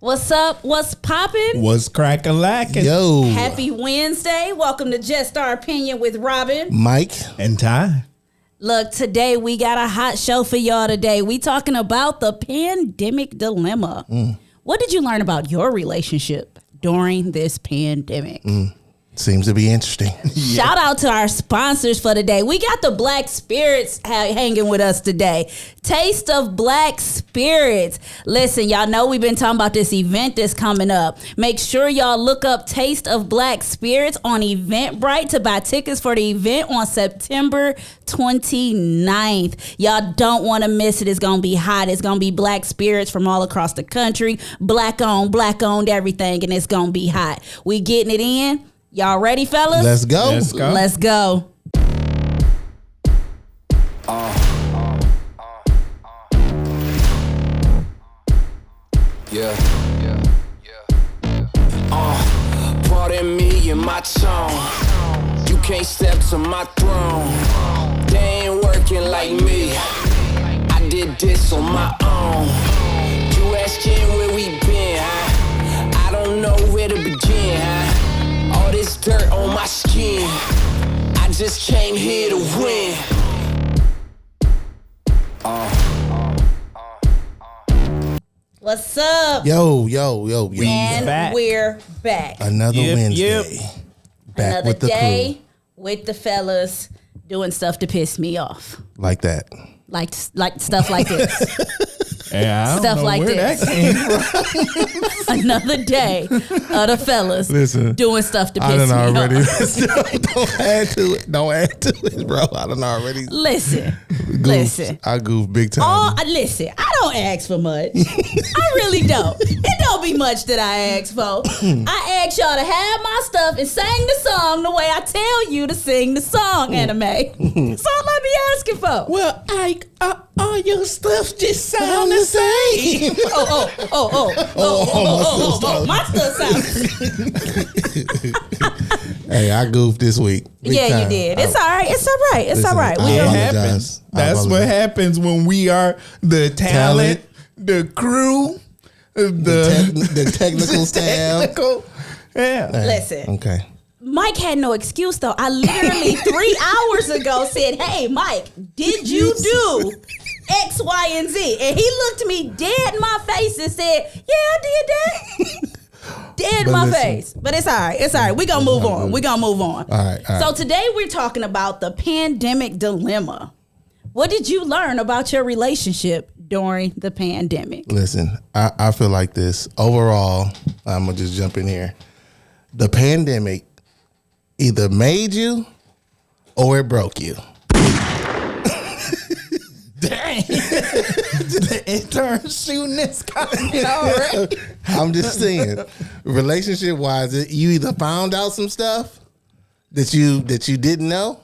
What's up? What's poppin'? What's crack-a-lackin'? Yo. Happy Wednesday. Welcome to Just Our Opinion with Robin. Mike. And Ty. Look, today we got a hot show for y'all today. We talking about the pandemic dilemma. What did you learn about your relationship during this pandemic? Seems to be interesting. Shout out to our sponsors for today. We got the Black Spirits hanging with us today. Taste of Black Spirits. Listen, y'all know we've been talking about this event that's coming up. Make sure y'all look up Taste of Black Spirits on Eventbrite to buy tickets for the event on September 29th. Y'all don't want to miss it. It's going to be hot. It's going to be Black Spirits from all across the country. Black owned everything, and it's going to be hot. We getting it in. Y'all ready, fellas? Let's go. Let's go. Let's go. Pardon me and my tone. You can't step to my throne. They ain't working like me. I did this on my own. You asking where we been, huh? I don't know where to begin, huh? All this dirt on my skin. I just came here to win. What's up? Yo. And back. we're back. Another Yep, Wednesday. yep. Back Another with the day crew. with the fellas doing stuff to piss me off. Like that. Like stuff like this. Yeah, I don't Stuff know like where this. that came from. Another day of the fellas Listen, doing stuff to I piss done me already. off. Don't add to it. Don't add to it, bro. I done already. Listen. Goofed. Listen. I goof big time. Listen, I don't ask for much. I really don't. It don't be much that I ask for. I ask y'all to have my stuff and sing the song the way I tell you to sing the song, Anime. That's all I be asking for. Well, Ike, all your stuff just sound the same. My stuff sounds. Hey, I goofed this week. Big Yeah, time. you did. It's all right. It's all right. It's all right. I We It don't. apologize. happens. I That's what apologize. happens when we are the talent, the crew, The technical staff. technical. Yeah. Listen. Okay. Mike had no excuse though. I literally 3 hours ago said, "Hey, Mike, did you do X, Y, and Z?" And he looked me dead in my face and said, "Yeah, I did that." Dead in But my listen. face. But it's all right. It's all right. We're going to move on. We're going to move on. All right. So today we're talking about the pandemic dilemma. What did you learn about your relationship during the pandemic? Listen, I feel like this. Overall, I'm going to just jump in here. The pandemic either made you or it broke you. Dang. The intern shooting this comment already. I'm just saying, relationship wise, you either found out some stuff that you didn't know,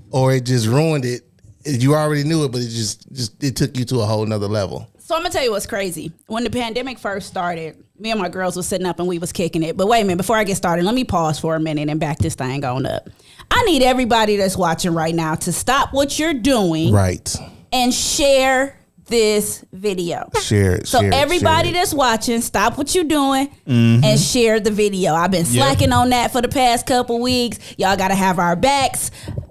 or it just ruined it. You already knew it, but it just it took you to a whole nother level. So I'm gonna tell you what's crazy. When the pandemic first started, me and my girls was sitting up and we was kicking it. But wait a minute, before I get started, let me pause for a minute and back this thing on up. I need everybody that's watching right now to stop what you're doing Right. and share this video. Share it. So share it, everybody share it. that's watching, stop what you're doing and share the video. I've been slacking on that for the past couple weeks. Y'all gotta have our backs.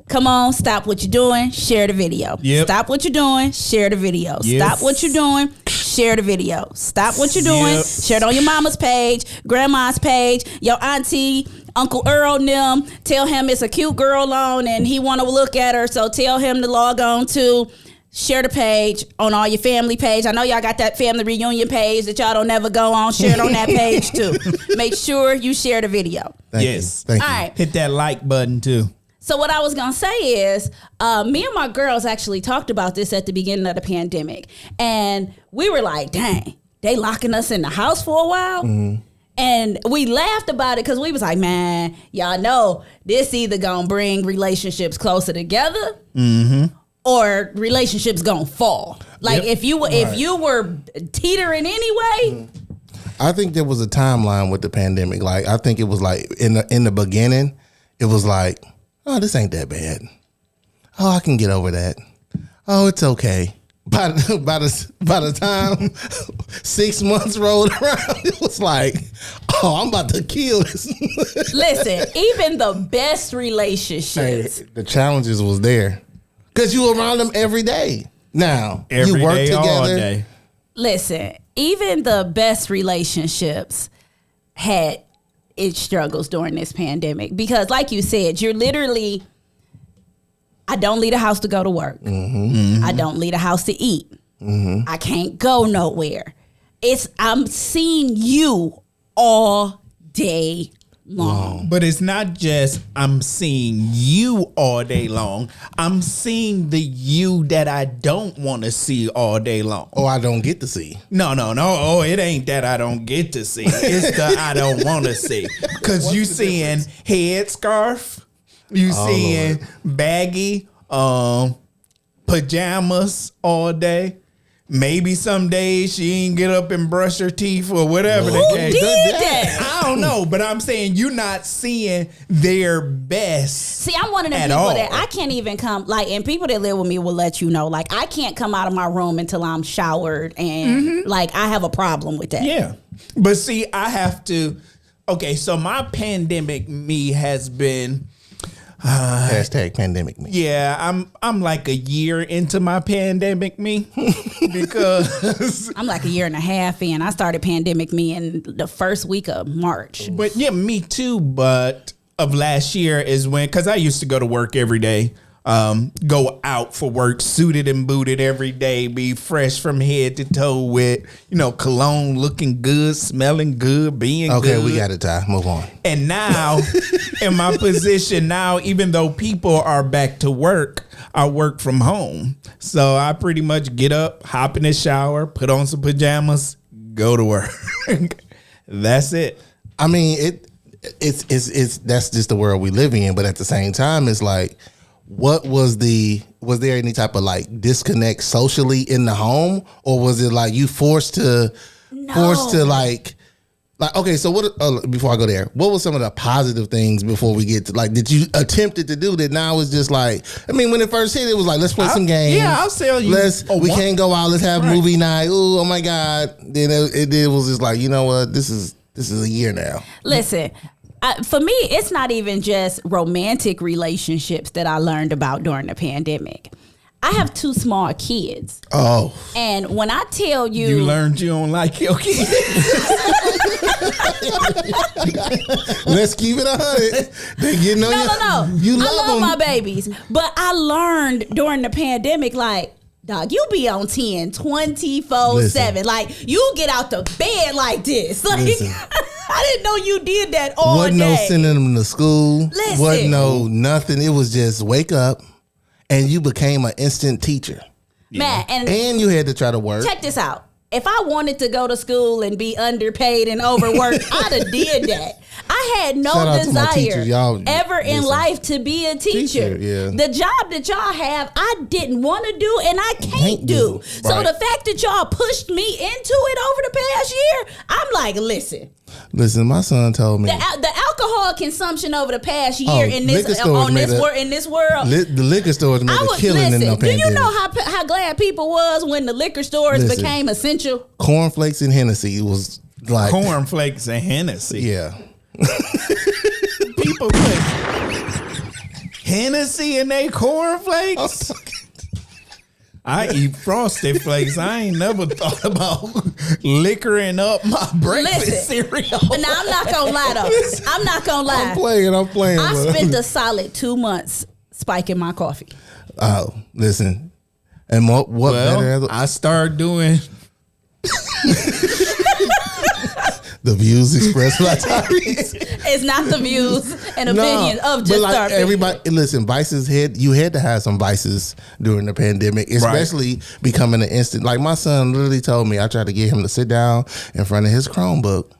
Come on, stop what you're doing, share the video. Yep. Stop what you're doing, share the video. Yes. Stop what you're doing, share the video. Stop what you're doing, Yep. share it on your mama's page, grandma's page, your auntie, Uncle Earl and them. Tell him it's a cute girl on and he want to look at her, so tell him to log on to share the page on all your family page. I know y'all got that family reunion page that y'all don't never go on. Share it on that page too. Make sure you share the video. Thank Yes. you. Thank All you. right. Hit that like button too. So what I was going to say is me and my girls actually talked about this at the beginning of the pandemic. And we were like, dang, they locking us in the house for a while? And we laughed about it because we was like, man, y'all know this either going to bring relationships closer together or relationships going to fall. Like Yep. if you were teetering anyway, I think there was a timeline with the pandemic. Like, I think it was like in the beginning, it was like, oh, this ain't that bad. Oh, I can get over that. Oh, it's okay. by the time 6 months rolled around, it was like, oh, I'm about to kill this. Listen, even the best relationships. Hey, the challenges was there because you were around them every day. Now Every you work day, all together. day. Listen, even the best relationships had its struggles during this pandemic because, like you said, you're literally. I don't leave the house to go to work. I don't leave the house to eat. I can't go nowhere. I'm seeing you all day long. But it's not just I'm seeing you all day long. I'm seeing the you that I don't want to see all day long. Or I don't get to see. No. Oh, it ain't that I don't get to see. It's the I don't want to see. Because you seeing headscarf. You seeing baggy pajamas all day. Maybe some days she ain't get up and brush her teeth or whatever. Who did that? I don't know, but I'm saying you're not seeing their best. See, I'm one of the At people all. that I can't even come, like, and people that live with me will let you know, like, I can't come out of my room until I'm showered and, like, I have a problem with that. Yeah. But see, I have to, okay, so my pandemic me has been, Hashtag pandemic me. yeah, I'm like a year into my pandemic me because I'm like a year and a half in. I started pandemic me in the first week of March. but yeah, me too, but of last year is when, cuz I used to go to work every day. Go out for work suited and booted every day, be fresh from head to toe with, cologne, looking good, smelling good, being good. Okay, we got it, Ty. Move on. And now, in my position now, even though people are back to work, I work from home. So I pretty much get up, hop in the shower, put on some pajamas, go to work. That's it. I mean, it's that's just the world we live in. But at the same time, it's like, was there any type of like disconnect socially in the home, or was it like you forced to like okay? So what? Before I go there, what were some of the positive things before we get to like? Did you attempted to do that? Now it's just like, I mean, when it first hit, it was like, let's play some games. Yeah, I'll tell you. We can't go out. Let's have movie night. Ooh, oh my God! Then it was just like, you know what? This is a year now. Listen, for me, it's not even just romantic relationships that I learned about during the pandemic. I have 2 small kids. Oh. And when I tell you... You learned you don't like your kids. Let's keep it 100. They getting on you. No. You I love love them. my babies. But I learned during the pandemic, like, dog, you be on 10, 24/7. Listen. Like, you get out the bed like this. Like, Listen. I didn't know you did that all Wasn't day. no sending them to school. Listen. Wasn't no nothing. It was just wake up and you became an instant teacher. Man, And you had to try to work. check this out. If I wanted to go to school and be underpaid and overworked, I'd have did that. I had no Shout out to my desire teachers. Y'all, ever in listen. life to be a teacher. Yeah. The job that y'all have, I didn't want to do and I can't do. So Right. the fact that y'all pushed me into it over the past year, I'm like, listen, Listen, my son told me the alcohol consumption over the past year in liquor this stores made in this world. the liquor stores made a killing in the listen, do you pandemic. know how glad people was when the liquor stores Listen. became essential? Cornflakes and Hennessy was like Cornflakes and Hennessy. Yeah. People put Hennessy in their cornflakes. I eat Frosted Flakes. I ain't never thought about liquoring up my breakfast Listen. cereal. Now, I'm not gonna lie though. I'm not gonna lie. I'm playing. I but- spent a solid 2 months spiking my coffee. Oh, listen. And what better? Well, I started doing. The views expressed by Tyrese. It's not the views and opinions of but just like our everybody. Listen, vices you had to have some vices during the pandemic, especially becoming an instant. Like my son literally told me, I tried to get him to sit down in front of his Chromebook.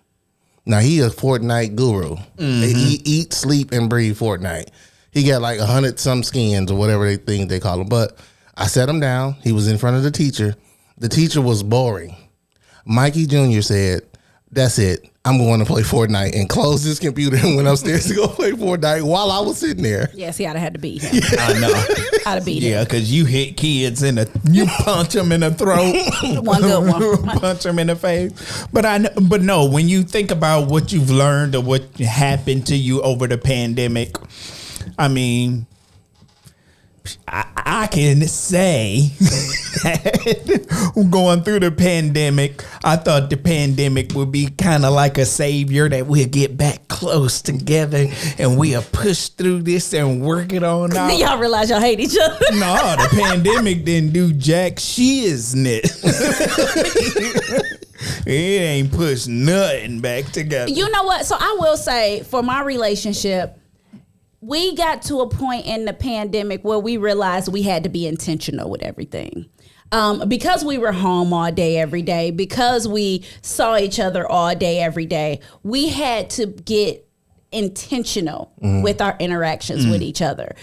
Now he a Fortnite guru. He eat, sleep, and breathe Fortnite. He got like 100 some skins or whatever they call them. But I sat him down. He was in front of the teacher. The teacher was boring. Mikey Jr. said, that's it. I'm going to play Fortnite, and closed his computer and went upstairs to go play Fortnite while I was sitting there. Yeah, see, I'd have had to beat him. I know. I'd have beat him. Yeah, because you hit kids you punch them in the throat. One good one. Punch them in the face. But no, when you think about what you've learned or what happened to you over the pandemic, I mean, I can say going through the pandemic, I thought the pandemic would be kind of like a savior that we'll get back close together and we'll push through this and work it on out. Y'all realize y'all hate each other. No, the pandemic didn't do jack shiznit. It ain't pushed nothing back together. You know what? So I will say, for my relationship, we got to a point in the pandemic where we realized we had to be intentional with everything. Because we were home all day, every day, because we saw each other all day, every day, we had to get intentional with our interactions with each other.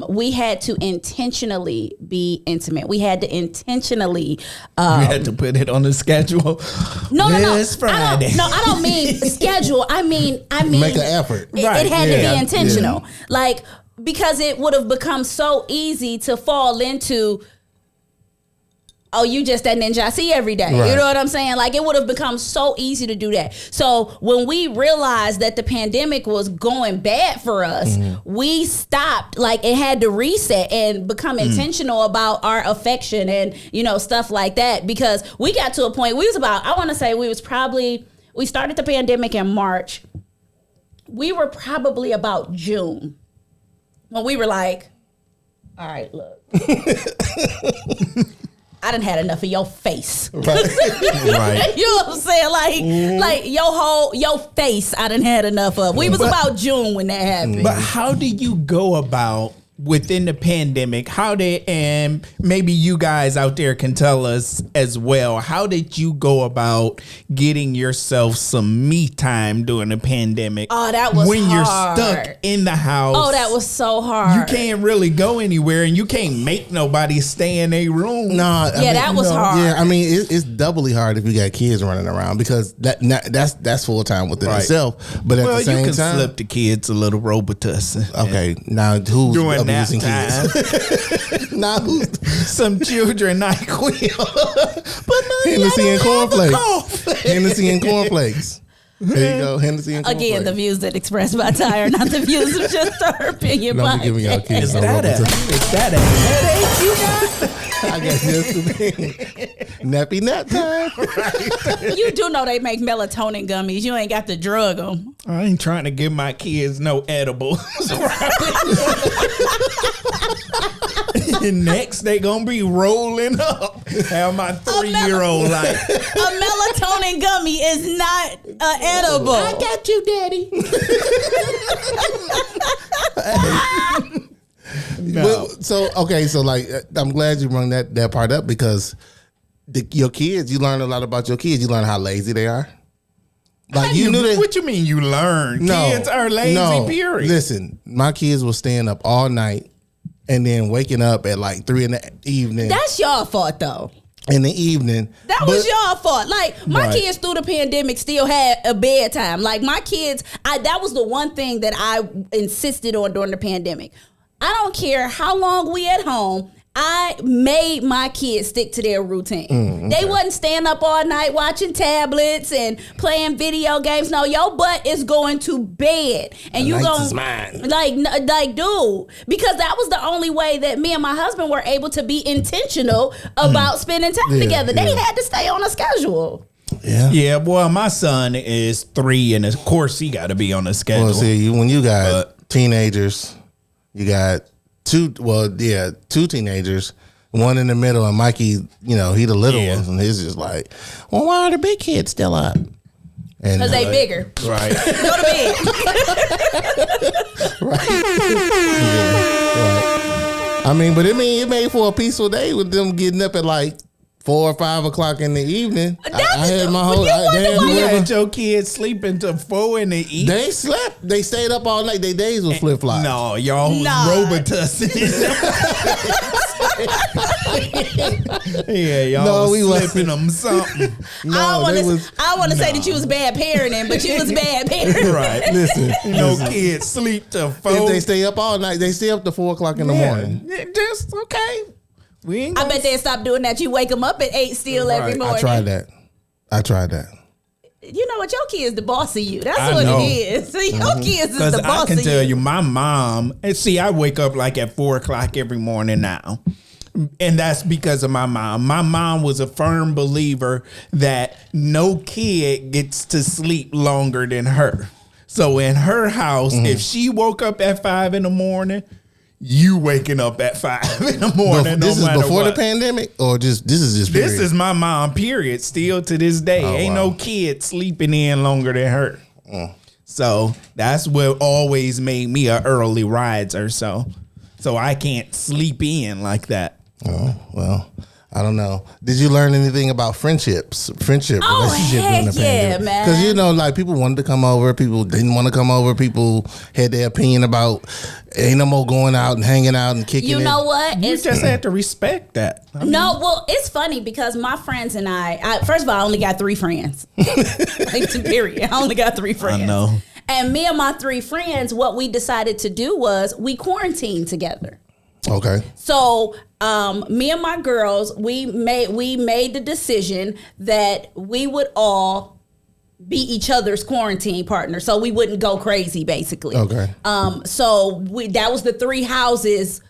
We had to intentionally be intimate. We had to intentionally You had to put it on the schedule. No. This Friday. I don't mean schedule. I mean Make an effort. It had to be intentional. Like, because it would have become so easy to fall into, oh, you just that ninja I see every day. Right. You know what I'm saying? Like, it would have become so easy to do that. So when we realized that the pandemic was going bad for us, we stopped. Like, it had to reset and become intentional about our affection and, stuff like that. Because we got to a point, we started the pandemic in March. We were probably about June when we were like, all right, look. I done had enough of your face. Right. Right. You know what I'm saying? Like your face I done had enough of. We was about June when that happened. But how do you go about within the pandemic? And maybe you guys out there can tell us as well, how did you go about getting yourself some me time during the pandemic? Oh, that was when hard. you're stuck in the house. Oh, that was so hard. You can't really go anywhere and you can't make nobody stay in a room. No, that was hard. Yeah, I mean it's doubly hard if you got kids running around, because that's full time within Right. itself. But at the you same can time, slip the kids a little Robitussin. okay, now who's During nap abusing time. kids? Now who's Some children NyQuil. But Hennessy and cornflakes? cornflakes. Hennessy and cornflakes. There you go, Hennessy and cornflakes. Again, the views that expressed by Tyre, not the views of just our opinion. Don't be giving y'all podcast. kids Is no that a headache you got? I got just the thing. Nappy nap time. You do know they make melatonin gummies. You ain't got to drug them. I ain't trying to give my kids no edibles. And next they gonna be rolling up. How my 3-year-old like. A melatonin gummy is not edible. I got you, Daddy. No. So like I'm glad you brought that part up, because your kids, you learn a lot about your kids. You learn how lazy they are. Like you knew that. What you mean you learn? No, Kids are lazy, period. Listen, my kids were staying up all night and then waking up at like 3 in the evening. That's y'all fault, though. In the evening. That was y'all fault. Like, my Right. kids through the pandemic still had a bedtime. Like, my kids, that was the one thing that I insisted on during the pandemic. I don't care how long we at home. I made my kids stick to their routine. Okay. They wasn't staying up all night watching tablets and playing video games. No, your butt is going to bed, and you night going is mine. like dude, because that was the only way that me and my husband were able to be intentional about spending time Yeah, together. They yeah. had to stay on a schedule. Yeah. Yeah, boy, my son is 3, and of course he got to be on the schedule. Well, see, when you got teenagers, you got two teenagers, one in the middle, and Mikey, he the little Yeah. ones, and he's just like, well, why are the big kids still up? And Because they bigger. Right. Go to bed. right. I mean, but it made for a peaceful day with them getting up at like 4 or 5 o'clock in the evening. I had my whole. You had your kids sleeping till 4 in the evening. They slept. They stayed up all night. Their days was flip flops. No, y'all was Nah. Robitussin. Yeah, y'all No, was we wasn't. slipping them something. I they don't was- want to say that you was bad parenting, but you was bad parenting. Right. Listen, No kids sleep till 4. if they stay up all night, they stay up to 4 o'clock in the morning. Yeah, just okay. We ain't I gonna bet they'll stop doing that. You wake them up at 8 still every Right. morning. I tried that. You know what? Your kid's the boss of you. That's I what know. it is. Your kids is Because the boss I can of tell you. you, my mom, and see, I wake up like at 4 o'clock every morning now. And that's because of my mom. My mom was a firm believer that no kid gets to sleep longer than her. So in her house, if she woke up at 5 in the morning, you waking up at 5 in the morning. This no is matter before what. the pandemic, or this is just period? This is my mom, period. Still to this day. Oh, Ain't wow. no kid sleeping in longer than her. So that's what always made me a early riser. So I can't sleep in like that. Oh, well, I don't know. Did you learn anything about relationship Oh, heck yeah, man. Because, you know, like, people wanted to come over, people didn't want to come over, people had their opinion about ain't no more going out and hanging out and kicking You it. know what? You It's just have to respect that. no, well, it's funny because my friends and I first of all, I only got 3 friends. Like, period. I only got 3 friends. I know. And me and my 3 friends, what we decided to do was we quarantined together. Okay. So, me and my girls, we made the decision that we would all be each other's quarantine partner, so we wouldn't go crazy, basically. Okay. So that was the 3 houses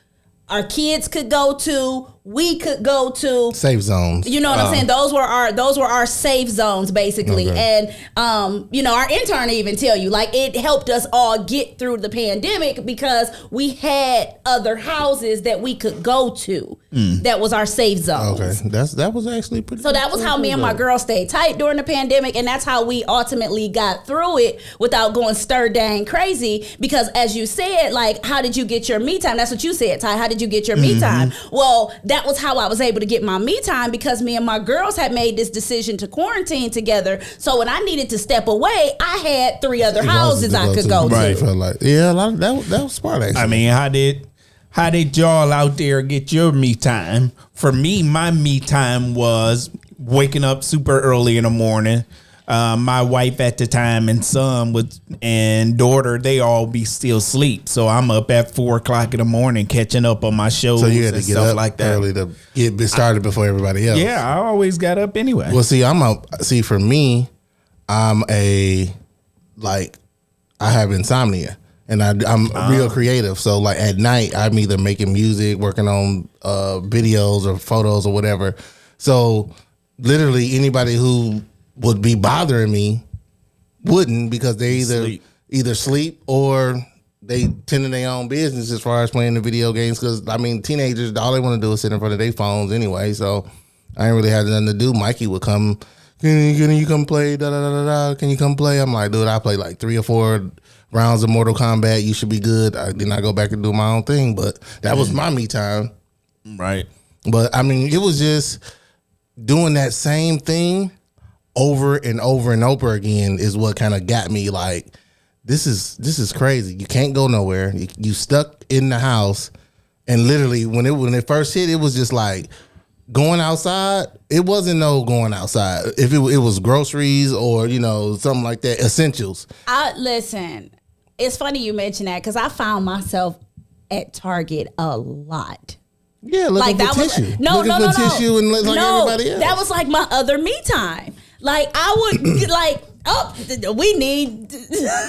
our kids could go to, we could go to. Safe zones. You know what I'm saying? Those were our safe zones, basically. Okay. And you know, our intern even tell you, like, it helped us all get through the pandemic because we had other houses that we could go to. That was our safe zones. Okay. That was actually pretty. So that was how me and my girl stayed tight during the pandemic, and that's how we ultimately got through it without going stir dang crazy. Because as you said, like, how did you get your me time? That's what you said, Ty. How did you get your me time? Well, that was how I was able to get my me time because me and my girls had made this decision to quarantine together. So when I needed to step away, I had 3 other houses I could go to. Right. Felt like, yeah, a lot of that was smart, actually. I mean, how did y'all out there get your me time? For me, my me time was waking up super early in the morning. My wife at the time and son and daughter, they all be still asleep. So I'm up at 4 o'clock in the morning catching up on my shows so you had to and get stuff up like that. early to get started before everybody else. Yeah, I always got up anyway. Well, see, for me, I have insomnia, and I'm real creative. So, like, at night, I'm either making music, working on videos or photos or whatever. So, literally, anybody who would be bothering me wouldn't, because they either sleep or they tend to their own business as far as playing the video games. Because, I mean, teenagers, all they want to do is sit in front of their phones anyway. So I ain't really had nothing to do. Mikey would come, can you come play? Da, da, da, da, da. Can you come play? I'm like, dude, I play like 3 or 4 rounds of Mortal Kombat. You should be good. Then I go back and do my own thing. But that was my me time. Right. But, I mean, it was just doing that same thing over and over and over again is what kind of got me like, this is crazy. You can't go nowhere. You stuck in the house, and literally when it first hit, it was just like going outside. It wasn't no going outside. If it was groceries or, you know, something like that, essentials. Listen, it's funny you mention that because I found myself at Target a lot. Yeah, looking for tissue. Looking for tissue and like everybody else. That was like my other me time. Like, I would like, we need.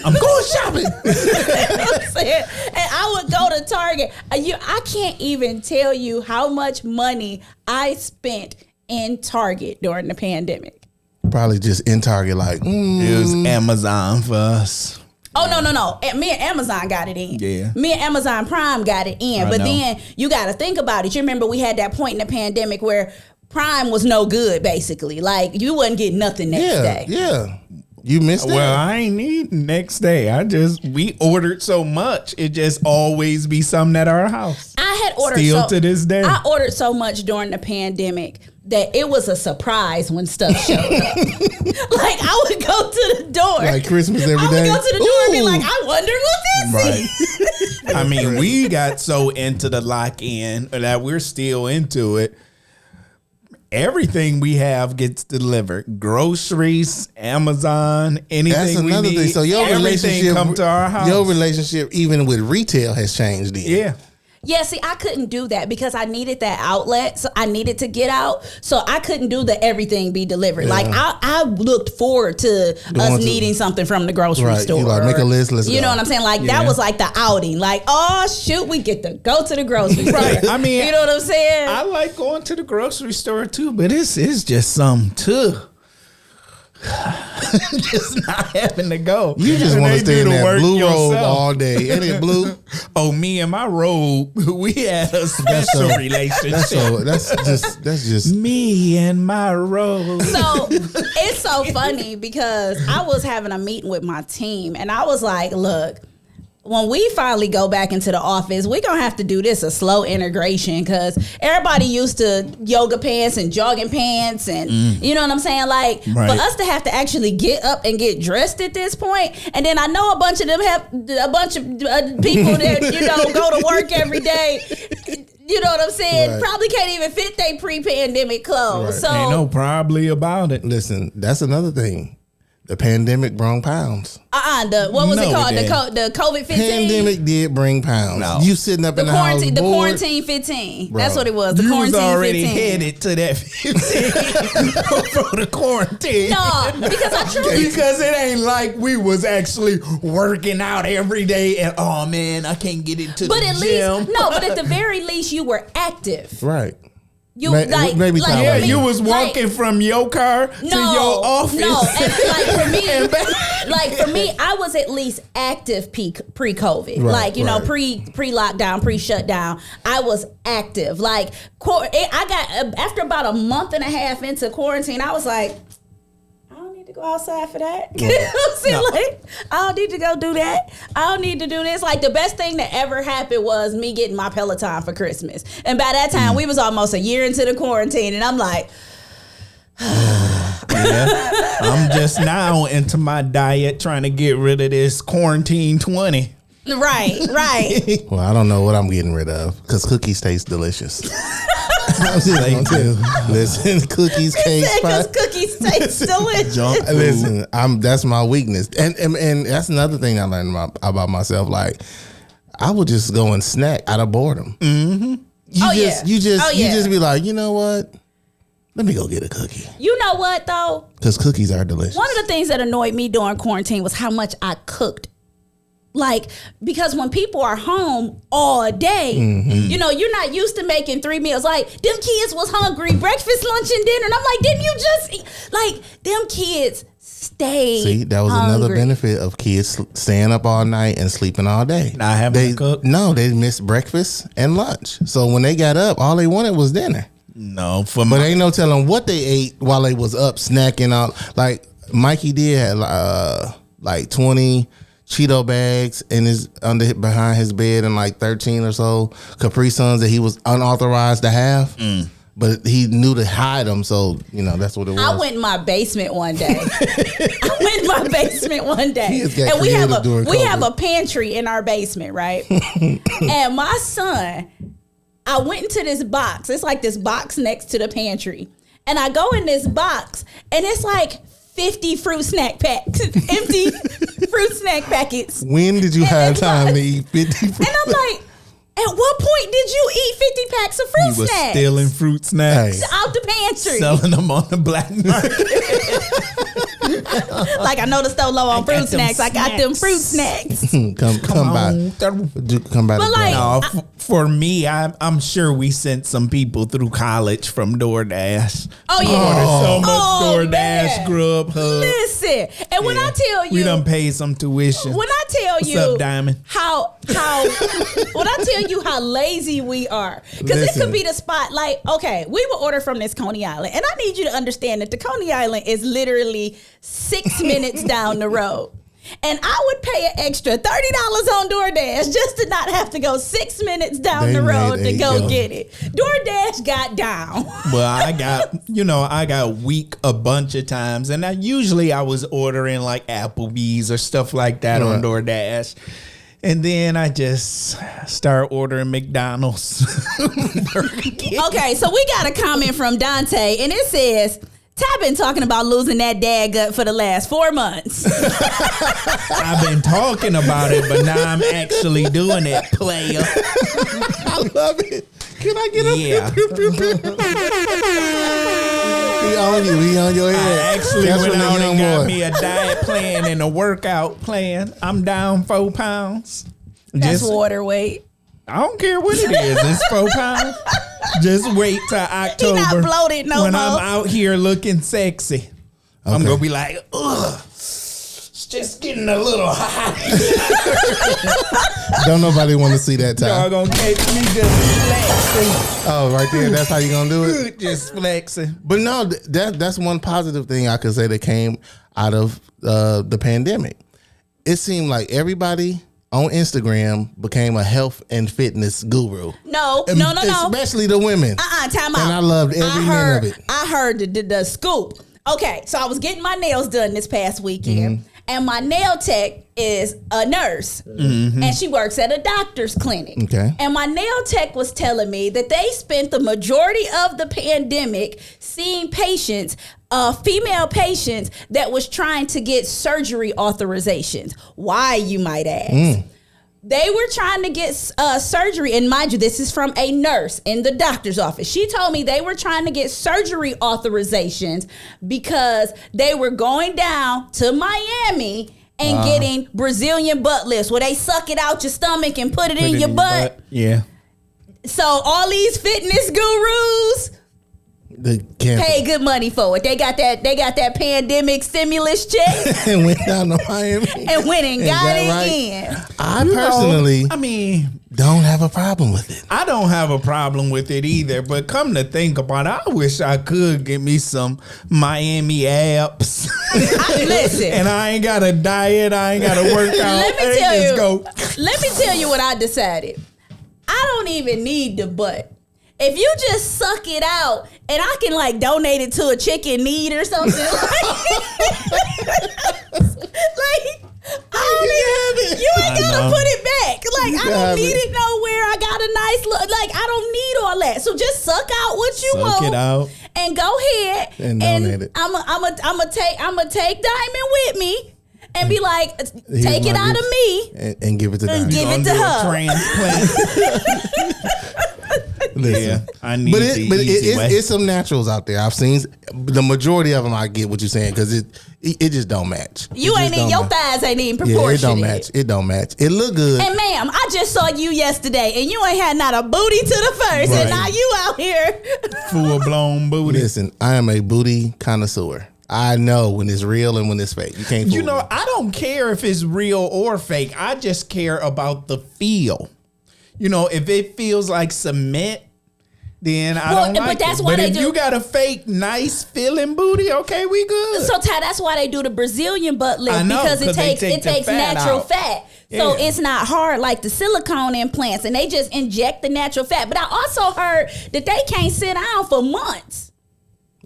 I'm going shopping. You know what I'm saying? And I would go to Target. I can't even tell you how much money I spent in Target during the pandemic. Probably just in Target, like, It was Amazon for us. Oh, no. Me and Amazon got it in. Yeah. Me and Amazon Prime got it in. But then you got to think about it. You remember we had that point in the pandemic where Prime was no good, basically. Like, you wasn't getting nothing next day. Yeah. You missed that. Well, I ain't need next day. We ordered so much. It just always be something at our house. I had ordered Still to this day. I ordered so much during the pandemic that it was a surprise when stuff showed up. Like, I would go to the door. Like Christmas every I would day. go to the door and be like, I wonder what this is. I mean, we got so into the lock-in that we're still into it. Everything we have gets delivered. Groceries, Amazon, anything. That's another we need, thing. So your everything relationship come to our house. Your relationship, even with retail, has changed. Then. Yeah. Yeah, see, I couldn't do that because I needed that outlet. So I needed to get out. So I couldn't do the everything be delivered. Like I looked forward to us needing something from the grocery store. You like, make a list, let's You go. know what I'm saying? Like that was like the outing. Like, oh shoot, we get to go to the grocery store. I mean, you know what I'm saying? I like going to the grocery store too, but it's just something too. Just not having to go. You just And want they to stay in do the that work blue robe yourself. all day. Ain't it blue? Oh, me and my robe, we had a special relationship. That's just Me and my robe. So it's so funny because I was having a meeting with my team and I was like, look, when we finally go back into the office, we're going to have to do this a slow integration because everybody used to yoga pants and jogging pants and you know what I'm saying? Like for us to have to actually get up and get dressed at this point. And then I know a bunch of them have a bunch of people that, you know, go to work every day. You know what I'm saying? Right. Probably can't even fit their pre-pandemic clothes. Right. So Ain't no probably about it. listen. That's another thing. The pandemic brought pounds. What was No, it called? it didn't. The COVID-15? Pandemic did bring pounds. No. You sitting up in the house The bored. quarantine 15. Bro. That's what it was. The You was quarantine already 15. headed to that 15 for the quarantine. No, because I truly Because it ain't like we was actually working out every day and oh man, I can't get into but the at gym. least no, but at the very least you were active. Right. You Maybe time Yeah, Like, you was walking from your car to your office. No, and like for me, I was at least active pre-COVID. Right, like, you know, right. pre-lockdown, pre-shutdown. I was active. Like I got after about a month and a half into quarantine, I was like, I don't need to go outside for that. You know what I'm saying? Like, I don't need to go do that. I don't need to do this. Like, the best thing that ever happened was me getting my Peloton for Christmas. And by that time, we was almost a year into the quarantine. And I'm like, Yeah. I'm just now into my diet trying to get rid of this quarantine 20. right. Well, I don't know what I'm getting rid of because cookies taste delicious. I'm just gonna tell you. Listen, cookies taste Because fine. cookies taste delicious. Junk food. Listen, that's my weakness, and that's another thing I learned about myself. Like, I would just go and snack out of boredom. Mm-hmm. You just be like, you know what? Let me go get a cookie You know what, though? because cookies are delicious. One of the things that annoyed me during quarantine was how much I cooked. Like, because when people are home all day, you know, you're not used to making 3 meals. Like, them kids was hungry, breakfast, lunch, and dinner. And I'm like, didn't you just eat? Like, them kids stayed See, that was hungry. another benefit of kids staying up all night and sleeping all day. Not having to cook? No, they missed breakfast and lunch. So when they got up, all they wanted was dinner. No, for But my ain't no telling what they ate while they was up snacking out. Like Mikey did had like 20 Cheeto bags in his behind his bed and like 13 or so Capri Suns that he was unauthorized to have. But he knew to hide them, so you know that's what it was. I went in my basement one day. Kids got And we creative during have COVID. a pantry in our basement, right? And my son, I went into this box. It's like this box next to the pantry. And I go in this box and it's like 50 fruit snack packs, empty fruit snack packets. When did you And have it's time like- to eat 50 fruit? And I'm like, at what point did you eat 50 packs of fruit he was snacks? stealing fruit snacks, Hey. Out the pantry. selling them on the black market. Like, I know the store low on got fruit them snacks. I got them snacks. fruit snacks. come by. Come by But the like- door. No, for me, I'm sure we sent some people through college from DoorDash. Oh, yeah. Ordered so much Oh, DoorDash, man. Grubhub. Listen, and when I tell you, We done paid some tuition. when I tell What's you up, Diamond? how when I tell you how lazy we are, because it Listen. could be the spot. Like, okay, we will order from this Coney Island, and I need you to understand that the Coney Island is literally 6 minutes down the road. And I would pay an extra $30 on DoorDash just to not have to go 6 minutes down They the road made to go a- get it. DoorDash got down. Well, I got weak a bunch of times, and I was ordering like Applebee's or stuff like that on DoorDash. And then I just start ordering McDonald's. Okay, so we got a comment from Dante, and it says, Ty been talking about losing that dad gut for the last 4 months. I've been talking about it, but now I'm actually doing it, player. I love it. Can I get a Yeah. He on you. He on your head. I actually That's went from the out young and got boy. me a diet plan and a workout plan. I'm down 4 pounds. That's water weight. I don't care what it is. It's 4 pounds. Just wait till October. He not bloated no when more. I'm out here looking sexy. I'm Okay. gonna be like, ugh. It's just getting a little hot. Don't nobody want to see that Y'all time. gonna catch me just Oh, right there. That's how you gonna do it. flexing. Just flexing. But no, that's one positive thing I could say that came out of the pandemic. It seemed like everybody on Instagram became a health and fitness guru. No. Especially the women. Time out. And I loved every minute of it. I heard the scoop. Okay, so I was getting my nails done this past weekend, Mm-hmm. and my nail tech is a nurse, and she works at a doctor's clinic. Okay. And my nail tech was telling me that they spent the majority of the pandemic seeing patients, female patients that was trying to get surgery authorizations. Why, you might ask? They were trying to get surgery, and mind you, this is from a nurse in the doctor's office. She told me they were trying to get surgery authorizations because they were going down to Miami and getting Brazilian butt lifts, where they suck it out your stomach and put it in your butt. Yeah. So all these fitness gurus The camp pay good money for it. They got that pandemic stimulus check and went down to Miami. and went and got that it right? in. I personally I mean, don't have a problem with it. I don't have a problem with it either, but come to think about it, I wish I could get me some Miami abs. Listen. And I ain't got a diet, I ain't got to work out. Let me I tell just you. go. Let me tell you what I decided. I don't even need the butt. If you just suck it out, and I can like donate it to a chicken need or something, like you ain't gotta put it back. Like I don't have need it. it nowhere. I got a nice look. Like I don't need all that. So just suck out what you Suck want it out. and go ahead And donate it. I'ma take Diamond with me and be like, Here's take it my out gift. of me. And give it to And Diamond. give it Gonna to do a her. transplant. Listen. Yeah, I need But the easy way. it's some naturals out there. I've seen the majority of them. I get what you're saying because it just don't match. You It ain't just in don't your match. thighs ain't even Yeah, proportionate. it don't match. It don't match. It look good. And ma'am, I just saw you yesterday, and you ain't had not a booty to the first, Right. and now you out here. Full blown booty. Listen, I am a booty connoisseur. I know when it's real and when it's fake. You can't fool You know, me. I don't care if it's real or fake. I just care about the feel. You know, if it feels like cement, then I Well, don't but like that's it. why But they if do- you got a fake, nice feeling booty, okay, we good. So Ty, that's why they do the Brazilian butt lift I know, because it 'cause they takes take the fat natural out. fat. So Yeah. it's not hard like the silicone implants, and they just inject the natural fat. But I also heard that they can't sit down for months.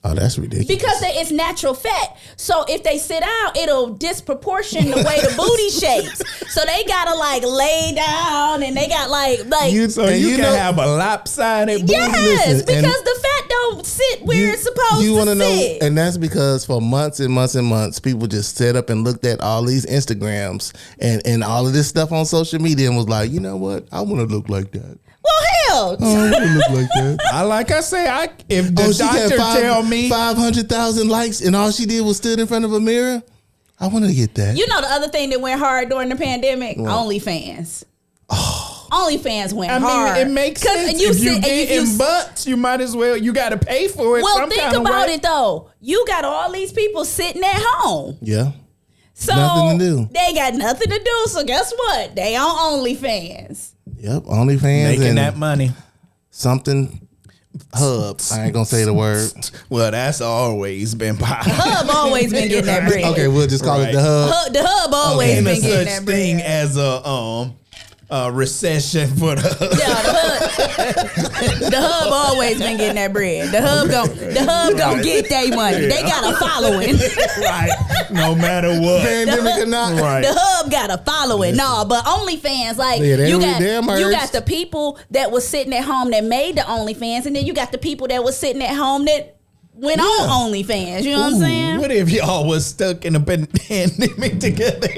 Oh, that's ridiculous. Because it's natural fat. So if they sit out, it'll disproportion the way the booty shapes. So they gotta like lay down and they got like So And you you can know- have a lopsided booty. yes, listen, and because the fat don't sit where it's supposed to wanna sit. and that's because for months and months and months, people just set up and looked at all these Instagrams and all of this stuff on social media and was like, you know what? I want to look like that. Well, hell. I want to look like that. Like I say, if the Oh, she doctor got tell me 500,000 likes and all she did was stood in front of a mirror. I want to get that. You know the other thing that went hard during the pandemic? OnlyFans. OnlyFans went I hard. mean, it makes 'Cause sense. and you If you sit- and get you in butts, you might as well. You got to pay for it. Well, some think kind of about way. it though. You got all these people sitting at home. Yeah. So Nothing to do. they got nothing to do. So guess what? They on OnlyFans. Yep. OnlyFans Making and that money. something Hub. I ain't gonna say the word. Well, that's always been popular. Hub always been getting that bread. Okay, we'll just call it the hub. The hub always Ain't no been getting such that thing bread. as a recession for the The hub always been getting that bread. The hub gon' get their money. They got a following. right. No matter what. Pandemic or not. Right. The hub got a following. No, but OnlyFans, like Yeah, they you don't need their merch. got the people that was sitting at home that made the OnlyFans, and then you got the people that was sitting at home that went on OnlyFans. You know what I'm saying? What if y'all was stuck in a pandemic together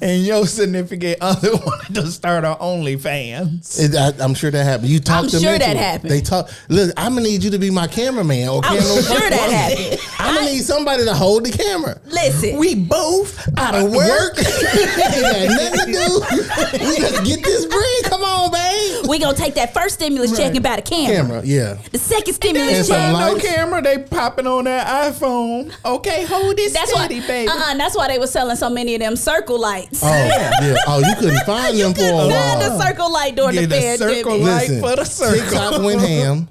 and your significant other wanted to start our OnlyFans? I'm sure that happened. You talked to I'm sure me. that happened. They talk. Look, I'm gonna need you to be my cameraman. Or I'm camera sure that happened. I'm gonna need somebody to hold the camera. Listen, We both Out of work. Ain't got nothing to do. We just get this bread. Come on, babe. we gonna take that first stimulus check and buy the camera. Camera, yeah. The second And stimulus some check. lights. no camera, they popping on that iPhone. Okay, hold it That's why, steady, baby. that's why they were selling so many of them circle lights. Oh, yeah. Oh, you couldn't find them for a Find while. the circle light during Get the a pandemic. circle light Listen, for the circle. TikTok went ham.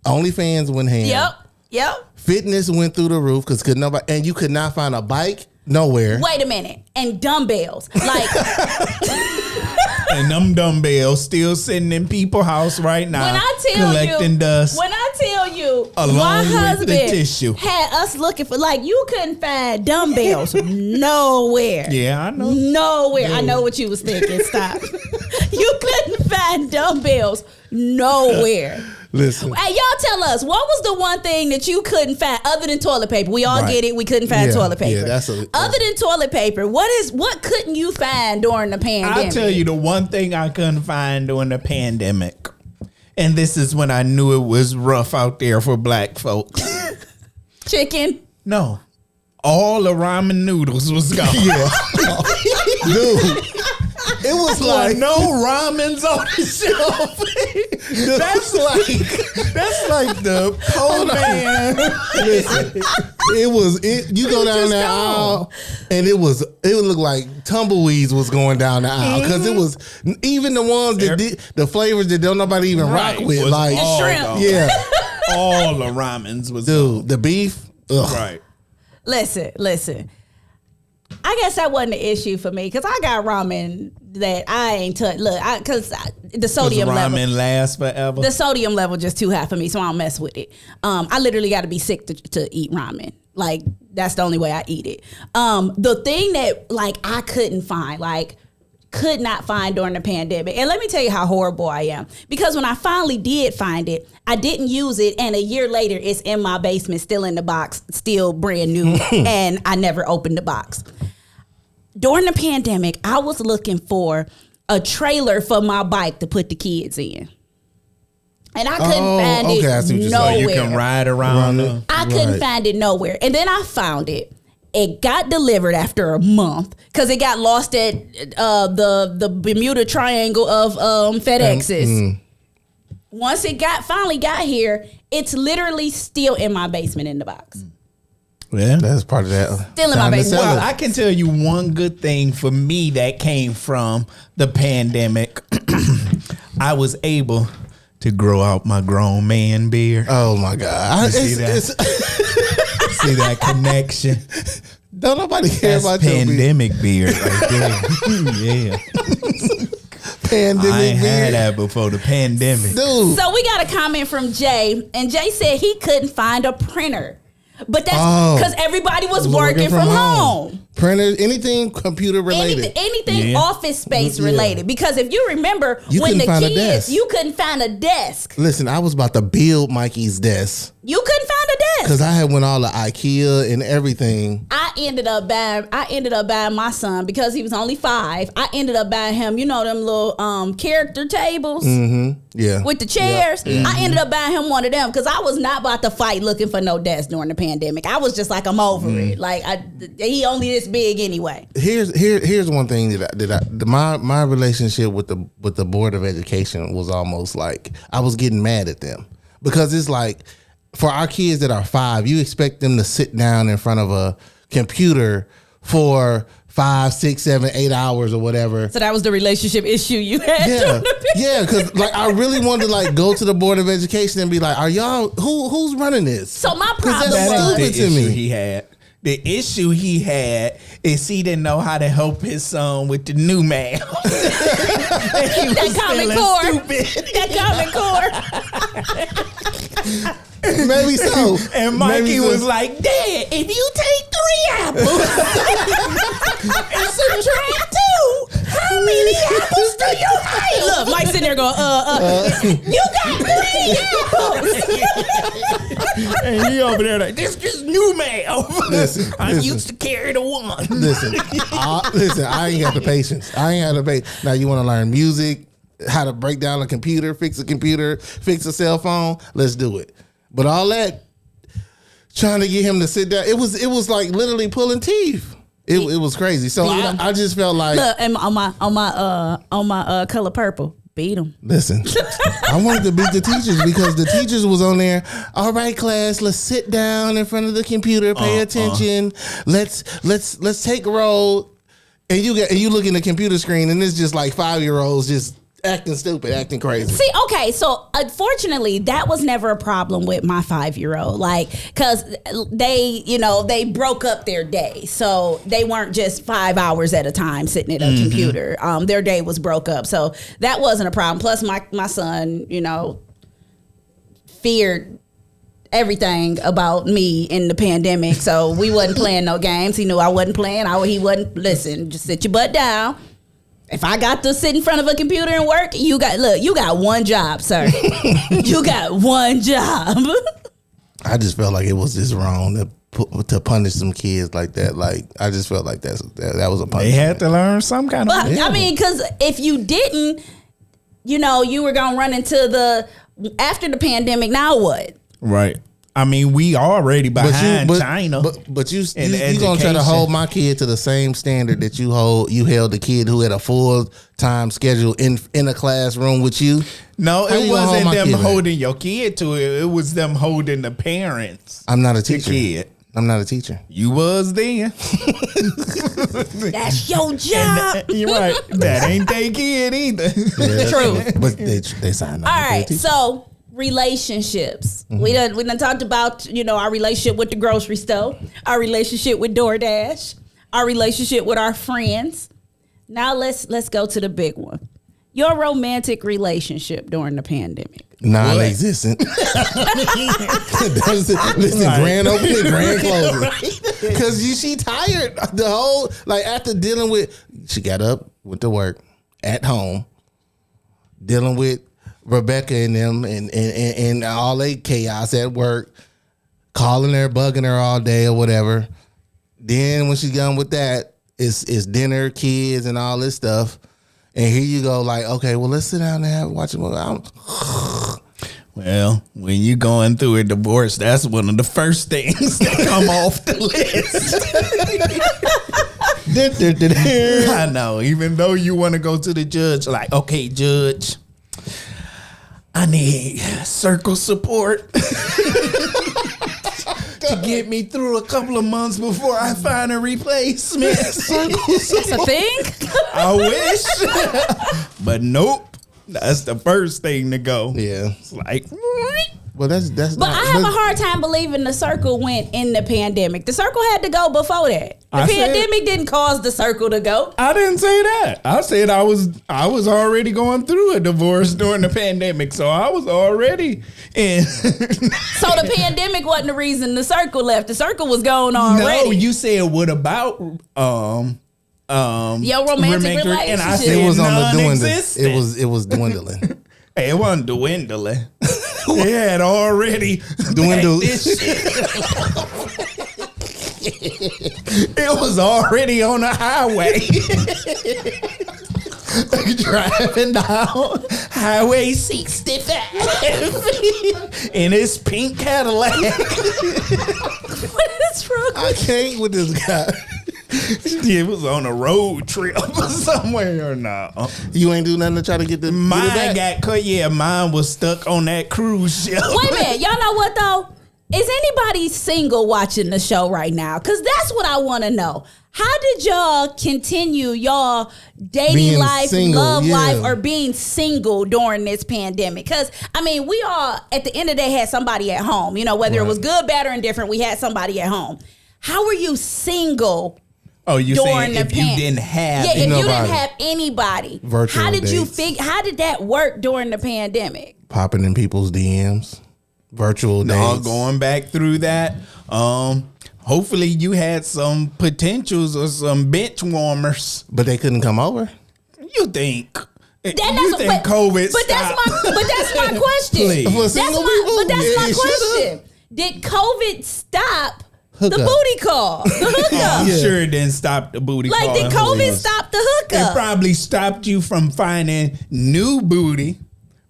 OnlyFans went ham. Yep. Fitness went through the roof because could nobody, and you could not find a bike nowhere. Wait a minute. And dumbbells. Like And them dumbbells still sitting in people's house right now, when I tell collecting you, dust. when I tell you, Along my with the husband tissue. had us looking for, like, you couldn't find dumbbells nowhere. Yeah, I know. Nowhere. I know what you was thinking. Stop. You couldn't find dumbbells nowhere. Listen, Hey, y'all tell us, what was the one thing that you couldn't find other than toilet paper? We all Right. get it. We couldn't find Yeah, toilet paper. yeah, that's other than toilet paper, what couldn't you find during the pandemic? I'll tell you the one thing I couldn't find during the pandemic. And this is when I knew it was rough out there for black folks. Chicken. No. All the ramen noodles was gone. yeah, dude, it was Like like no ramens on the shelf. that's like the poor man. listen, it was it. You go down just that gone. aisle, and it would look like tumbleweeds was going down the aisle because it was even the ones that did the flavors that don't nobody even Right, rock with, was like all shrimp. gone. yeah, All the ramens was dude, the beef. Ugh. gone. Right. Listen. I guess that wasn't the issue for me because I got ramen that I ain't touch. Look, because the sodium Does level. ramen last forever? The sodium level just too high for me, so I don't mess with it. I literally got to be sick to eat ramen. Like that's the only way I eat it. The thing that like I could not find during the pandemic, and let me tell you how horrible I am. Because when I finally did find it, I didn't use it, and a year later, it's in my basement, still in the box, still brand new, and I never opened the box. During the pandemic, I was looking for a trailer for my bike to put the kids in. And I couldn't find okay, I see what it you're saying. nowhere. So you can ride around. I couldn't Right. find it nowhere. And then I found it. It got delivered after a month because it got lost at the Bermuda Triangle of FedEx's. Once it finally got here, it's literally still in my basement in the box. Yeah. That's part of that. Still in my Time to basement. sell Well, it. I can tell you one good thing for me that came from the pandemic. I was able to grow out my grown man beard. Oh my God! see that? See that connection? Don't nobody care That's about your pandemic beard right there. Yeah. pandemic I ain't had beard. that before the pandemic. Dude. So we got a comment from Jay, and Jay said he couldn't find a printer. But that's Oh. because everybody was working from home. Printers, anything computer related. Anything Yeah. office space Yeah. related. Because if you remember You when couldn't the find a kids, desk. you couldn't find a desk. Listen, I was about to build Mikey's desk You couldn't find a desk. because I had went all the IKEA and everything. I ended up buying my son because he was only 5. I ended up buying him, you know, them little character tables Yeah, with the chairs. I ended up buying him one of them because I was not about to fight looking for no desk during the pandemic. I was just like, I'm over it. Like he only this big anyway. Here's one thing my relationship with the Board of Education was almost like I was getting mad at them because it's like for our kids that are 5, you expect them to sit down in front of a computer for 5, 6, 7, 8 hours or whatever. So that was the relationship issue you had. Yeah, yeah, because like I really wanted to like go to the Board of Education and be like, "Are y'all who's running this?" So my 'Cause problem that's That was ain't stupid the to issue me. he had. The issue he had is he didn't know how to help his son with the new mail. that Common Core. That Common Core. Maybe so. And Maybe Mikey so. was like, Dad, if you take 3 apples and subtract 2, how many apples do you have? Look, Mike's sitting there going, You got 3 apples. And he over there like, this is just new mail. I'm used to carry the 1. Listen, I ain't got the patience. I ain't got the patience. Now you want to learn music, how to break down a computer, fix a cell phone. Let's do it. But all that trying to get him to sit down, it was like literally pulling teeth. It was crazy. So I just felt like, look, and on my color purple, beat him. listen, I wanted to beat the teachers because the teachers was on there. All right, class, let's sit down in front of the computer, pay attention. Let's take a roll. And you look in the computer screen and it's just like 5-year-olds just acting stupid, acting crazy. See, okay, so unfortunately, that was never a problem with my 5-year-old. Like, because they broke up their day. So they weren't just 5 hours at a time sitting at a computer. Their day was broke up. So that wasn't a problem. Plus, my son, feared everything about me in the pandemic. So we wasn't playing no games. He knew I wasn't playing. He wasn't, listen, just sit your butt down. If I got to sit in front of a computer and work, you got one job, sir. You got one job. I just felt like it was just wrong to punish some kids like that. Like I just felt like that was a punishment. They had to learn some kind of. But I mean, because if you didn't, you were gonna run into after the pandemic. Now what? Right. I mean, we already behind China. But you gonna try to hold my kid to the same standard that you held the kid who had a full-time schedule in a classroom with you? No, it wasn't them holding your kid to it. It was them holding the parents. I'm not a teacher. Kid. I'm not a teacher. You was then. That's your job. You're right. That ain't their kid either. Yeah, True. But they signed up. All right, so relationships. We done talked about our relationship with the grocery store, our relationship with DoorDash, our relationship with our friends. Now let's go to the big one. Your romantic relationship during the pandemic. Non-existent. Listen, grand opening, grand closing. Because she tired. The whole after dealing with, she got up, went to work, at home, dealing with Rebecca and them and all that chaos at work, calling her, bugging her all day or whatever. Then when she's done with that, it's dinner, kids, and all this stuff. And here you go, okay, well, let's sit down and watch a movie. Well, when you're going through a divorce, that's one of the first things that come off the list. I know. Even though you want to go to the judge, okay, judge, I need circle support to get me through a couple of months before I find a replacement. That's a thing? I wish. But nope. That's the first thing to go. Yeah. It's like, well, that's But I have a hard time believing the circle went in the pandemic. The circle had to go before that. The pandemic didn't cause the circle to go. I didn't say that. I said I was already going through a divorce during the pandemic, so I was already in. So the pandemic wasn't the reason the circle left. The circle was going already. No, you said what about your romantic relationship? And I said it was on the dwindle. non-existent. It was dwindling. Hey, it wasn't dwindling. It had already Dwindled. this shit. It was already on the highway. Driving down Highway 65 in his pink Cadillac. What is wrong? I can't with this guy. It was on a road trip somewhere or not. You ain't do nothing to try to get the Mine got cut. Yeah, mine was stuck on that cruise ship. Wait a minute. Y'all know what though? is anybody single watching the show right now? Because that's what I want to know. How did y'all continue y'all dating Being life, single, love yeah. life, or being single during this pandemic? Because, I mean, we all, at the end of the day, had somebody at home. You know, whether it was good, bad, or indifferent, we had somebody at home. How were you single? Oh, you during saying the if you didn't have if you nobody. didn't have anybody, Virtual how did you dates. how did that work during the pandemic? Popping in people's DMs, virtual No, dates. going back through that. Hopefully you had some potentials or some bench warmers. But they couldn't come over. You think? That's You think COVID stopped? But that's my question. Please. For single people, But that's my it should've. question. Did COVID stop Hook the up. booty call, the hookup? I'm Yeah. sure it didn't stop the booty Like, call. did COVID stop the It hookup? probably stopped you from finding new booty,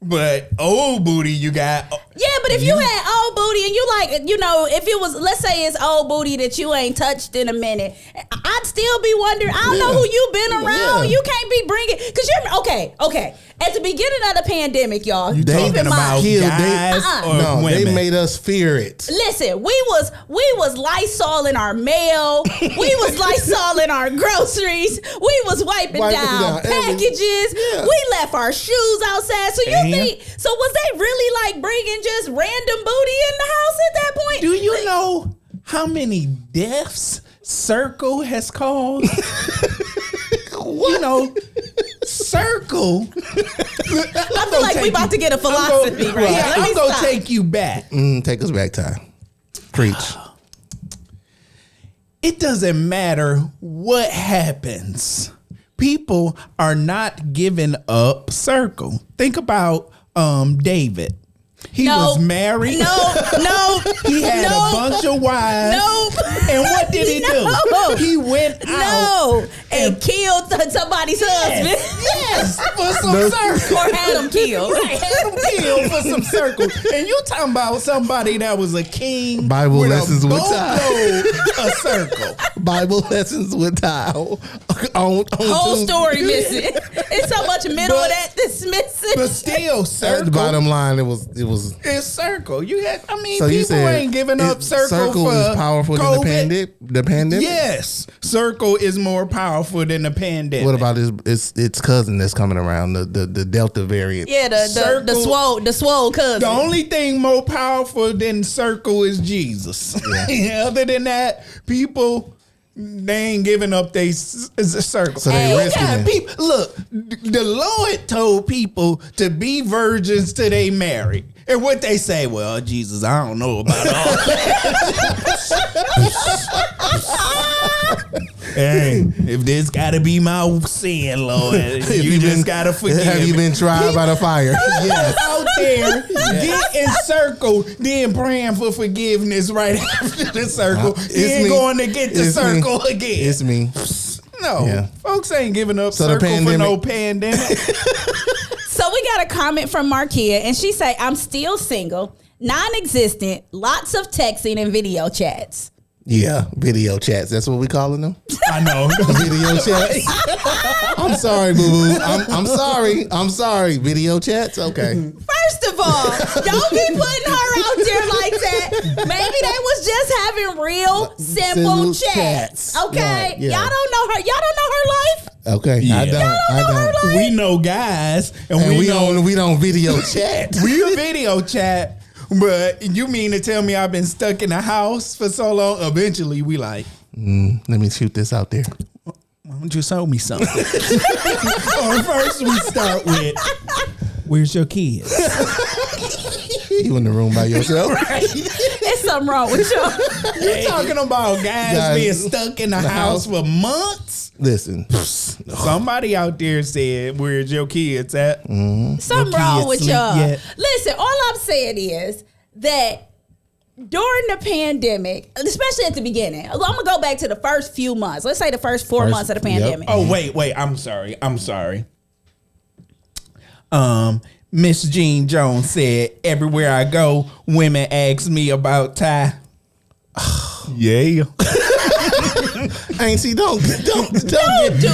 but old booty you got. Yeah, but if you had old booty and you like, you know, if it was, let's say it's old booty that you ain't touched in a minute, I'd still be wondering, I don't know who you been around. Yeah. You can't be bringing, because you're, okay. At the beginning of the pandemic, y'all, You keep talking in about mind, Kill, guys or No, women? they made us fear it. listen, we was Lysol in our mail. We was Lysol in our groceries. We was wiping down packages. Yeah. We left our shoes outside. So you And? think, so was they really like bringing just random booty in the house at that point? Do you know how many deaths Circle has caused? You know, Circle. I feel like we about to get a philosophy right here. Let me I'm going to stop. take you back. Take us back, Ty. Preach. It doesn't matter what happens. People are not giving up Circle. Think about David. He No. was married. No. He had a bunch of wives. No. And what did he No. do? He went out. No. And killed somebody's husband. Yes, for some Circle. Or had him killed. Had him killed for some Circle. And you talking about somebody that was a king. Bible with lessons a with Ty. boatload of Circle. Bible lessons with Ty. On Whole Tuesday. story missing. It's so much middle of that that's missing. But still, At the Circle. bottom line, it was. It's Circle. You had. I mean, So you people said ain't giving up Circle for is powerful COVID. than the pandemic. Yes, Circle is more powerful than the pandemic. What about its cousin that's coming around, the Delta variant? Yeah, the Circle- swole cousin. The only thing more powerful than Circle is Jesus. Other than that, people, they ain't giving up their Circle. So they Hey, risking Yeah, it. people, look, the Lord told people to be virgins till they married. And what they say, well, Jesus, I don't know about all that. Hey, if this gotta be my sin, Lord, you just gotta forgive Have you me. been tried by the fire? Yes. Out there, getting Circle, then praying for forgiveness right after the Circle, It's then me. going to get the It's me. Circle again. It's me. No, Yeah. folks ain't giving up So the Circle for no pandemic. So we got a comment from Markia, and she say, "I'm still single, non-existent, lots of texting and video chats." Yeah, video chats. That's what we calling them. I know. Video chats. I'm sorry, boo boo. I'm sorry. I'm sorry. Video chats. Okay. First of all, don't be putting her out there like that. Maybe they was just having real simple Simple chats. chats. Okay, Right, yeah. y'all don't know her. Y'all don't know her life. Okay. Yeah. I don't. I know her don't. life. We know guys, and, And we know we don't video chat. we video chat. But you mean to tell me I've been stuck in a house for so long? Eventually, we like, Let me shoot this out there. why don't you show me something? Or first we start with, where's your kids? You in the room by yourself? There's something wrong with y'all. You talking about guys Guys, being stuck in the house for months? Listen. Somebody out there said, where's your kids at? Something Your wrong kids with sleep y'all. yet? Listen, all I'm saying is that during the pandemic, especially at the beginning, I'm gonna go back to the first few months. Let's say the first 4 months of the yep. pandemic. Oh, wait. I'm sorry. Miss Jean Jones said, everywhere I go, women ask me about Ty. Yeah. Ain't she? Don't Don't do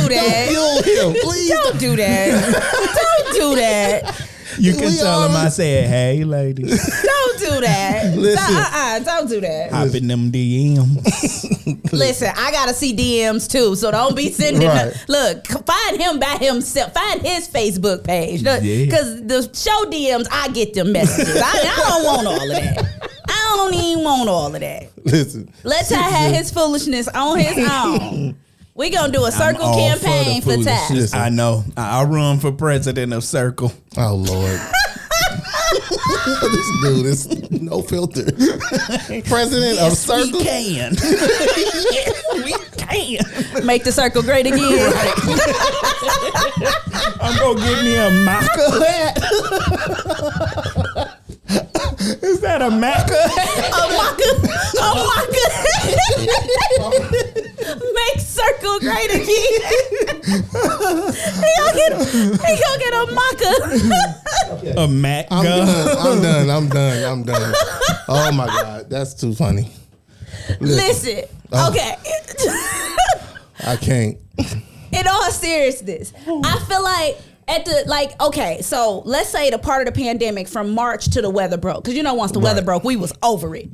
that. fuel him, please. Don't do that. Don't do that. You can We tell them all- I said, hey, ladies. Don't do that. Listen. Don't do that. Hop in them DMs. Listen, I gotta see DMs too, so don't be sending. Right. Look, find him by himself. Find his Facebook page, Yeah. because the show DMs, I get them messages. I don't want all of that. I don't even want all of that. Listen. Let Ty have his foolishness on his own. We gonna do a circle all campaign for for the Ty. foolishness. I know. I'll run for president of Circle. Oh Lord. This dude is no filter. President of Circle. We can. Yes, we can. Make the circle great again. I'm gonna give me a maca hat. Is that a maca hat? Make circle great again. He gonna get a maca. A Mac I'm gun. done. I'm done. Oh my God. That's too funny. Listen, Oh. okay. I can't. In all seriousness, I feel like okay, so let's say the part of the pandemic from March to the weather broke, because once the weather broke, we was over it,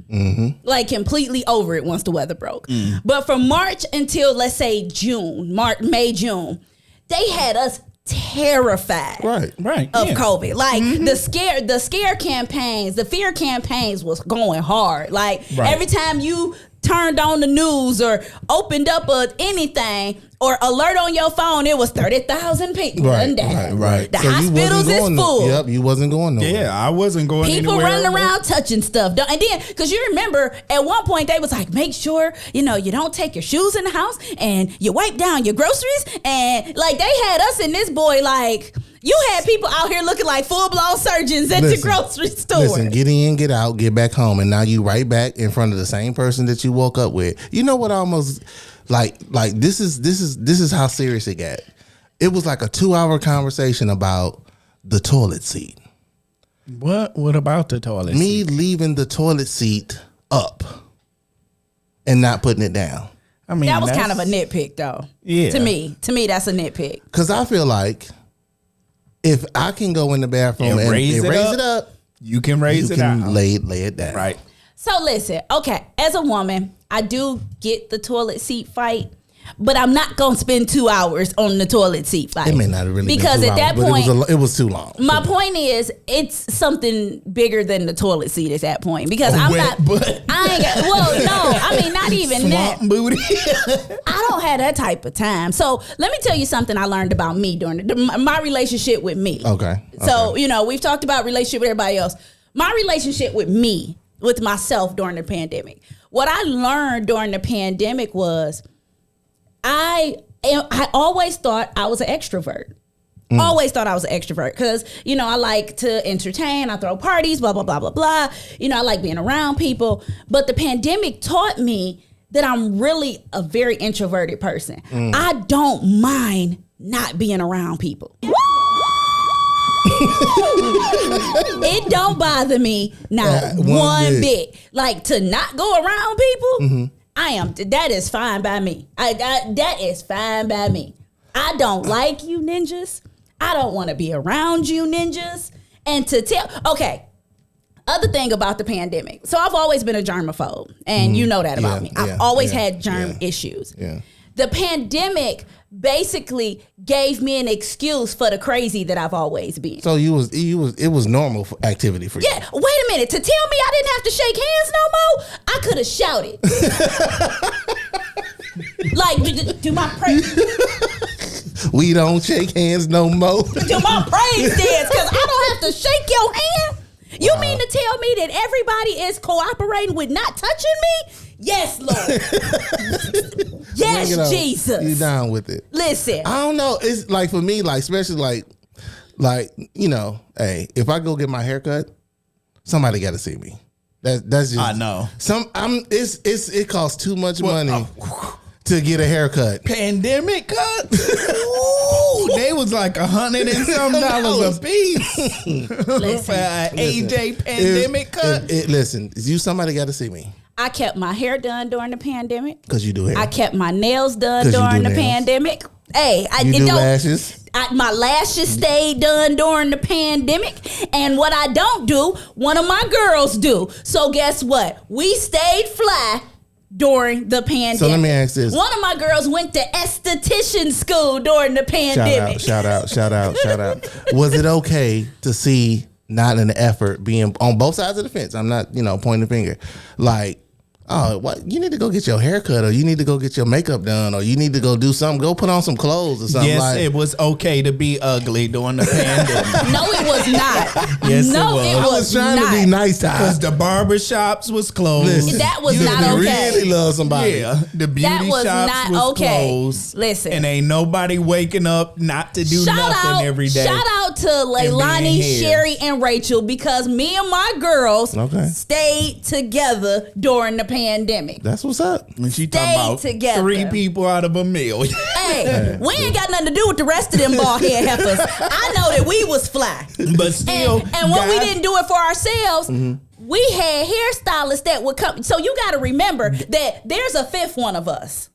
like completely over it once the weather broke. But from March until let's say June, May, June, they had us terrified. Right. Of yeah. COVID, like the scare campaigns, the fear campaigns was going hard. Like Right. every time you turned on the news or opened up anything or alert on your phone, it was 30,000 people. Right. The So you hospitals wasn't is going full. Yep, you wasn't going nowhere. Yeah, I wasn't going People anywhere. running around touching stuff. And then, because you remember at one point they was like, make sure, you don't take your shoes in the house and you wipe down your groceries. And like they had us in this boy, like you had people out here looking like full-blown surgeons at the Listen, grocery store. Listen, get in, get out, get back home, and now you right back in front of the same person that you woke up with. You know what? I almost like this is how serious it got. It was like a 2-hour conversation about the toilet seat. What about the toilet? Me leaving the toilet seat up and not putting it down. I mean, That was that's- kind of a nitpick, though. Yeah. To me, that's a nitpick. Because I feel like if I can go in the bathroom and raise it up, You can raise you it can out. lay it down. Right. So listen, okay, as a woman, I do get the toilet seat fight, but I'm not gonna spend 2 hours on the toilet seat fight. It may not have really because been 2 at that hours, but point, it was too long. my point is, it's something bigger than the toilet seat at that point. Because I'm wet not. butt. I ain't got. Well, no, I mean not even that. Swamp booty. I don't have that type of time. So let me tell you something I learned about me during my relationship with me. Okay. So, we've talked about relationship with everybody else. My relationship with me, with myself during the pandemic. What I learned during the pandemic was I always thought I was an extrovert. Always thought I was an extrovert because, I like to entertain. I throw parties, blah, blah, blah, blah, blah. I like being around people. But the pandemic taught me that I'm really a very introverted person. I don't mind not being around people. It don't bother me not one bit. Like to not go around people, that is fine by me. That is fine by me. I don't like you ninjas. I don't want to be around you ninjas. And okay, other thing about the pandemic. So I've always been a germaphobe, and you know that about me. I've always had germ issues. Yeah. The pandemic basically gave me an excuse for the crazy that I've always been. So it was normal activity for you. Yeah, wait a minute. To tell me I didn't have to shake hands no more, I could have shouted. Like, do my praise, We don't shake hands no more. do my praise dance, because I don't have to shake your hand. You mean to tell me that everybody is cooperating with not touching me? Yes, Lord. Yes, Bring it on. Jesus. You down with it? Listen. I don't know. It's like for me, like especially like hey, if I go get my hair cut, somebody got to see me. That's just I know. It costs too much money to get a haircut. Pandemic cut? Ooh, they was like $100 and some dollars a piece. For an AJ pandemic cut. Listen, somebody got to see me I kept my hair done during the pandemic. because you do hair. I kept my nails done 'Cause you during do the nails. pandemic. Hey, You do lashes? My lashes stayed done during the pandemic, and what I don't do, one of my girls do. So guess what? We stayed fly during the pandemic. So let me ask this. One of my girls went to esthetician school during the pandemic. Shout out. Was it okay to see not an effort being on both sides of the fence? I'm not, pointing the finger. Like, oh, what? You need to go get your hair cut, or you need to go get your makeup done, or you need to go do something. Go put on some clothes or something. Yes, like, it was okay to be ugly during the pandemic. No, it was not. Yes, no, it was. I was trying to be nice to Because the barbershops was closed. Listen, That was you not had to okay. really love somebody. Yeah, the beauty That was shops not was okay. closed. Listen. And ain't nobody waking up not to do nothing every day. Shout out to Leilani, being here. Sherry, and Rachel, because me and my girls Okay. stayed together during the pandemic. That's what's up. When she Stay talking about together. 3 people out of a million. Hey, we ain't got nothing to do with the rest of them bald head heifers. I know that we was fly. But still, And when we guys- didn't do it for ourselves, we had hairstylists that would come. So you got to remember that there's a fifth one of us.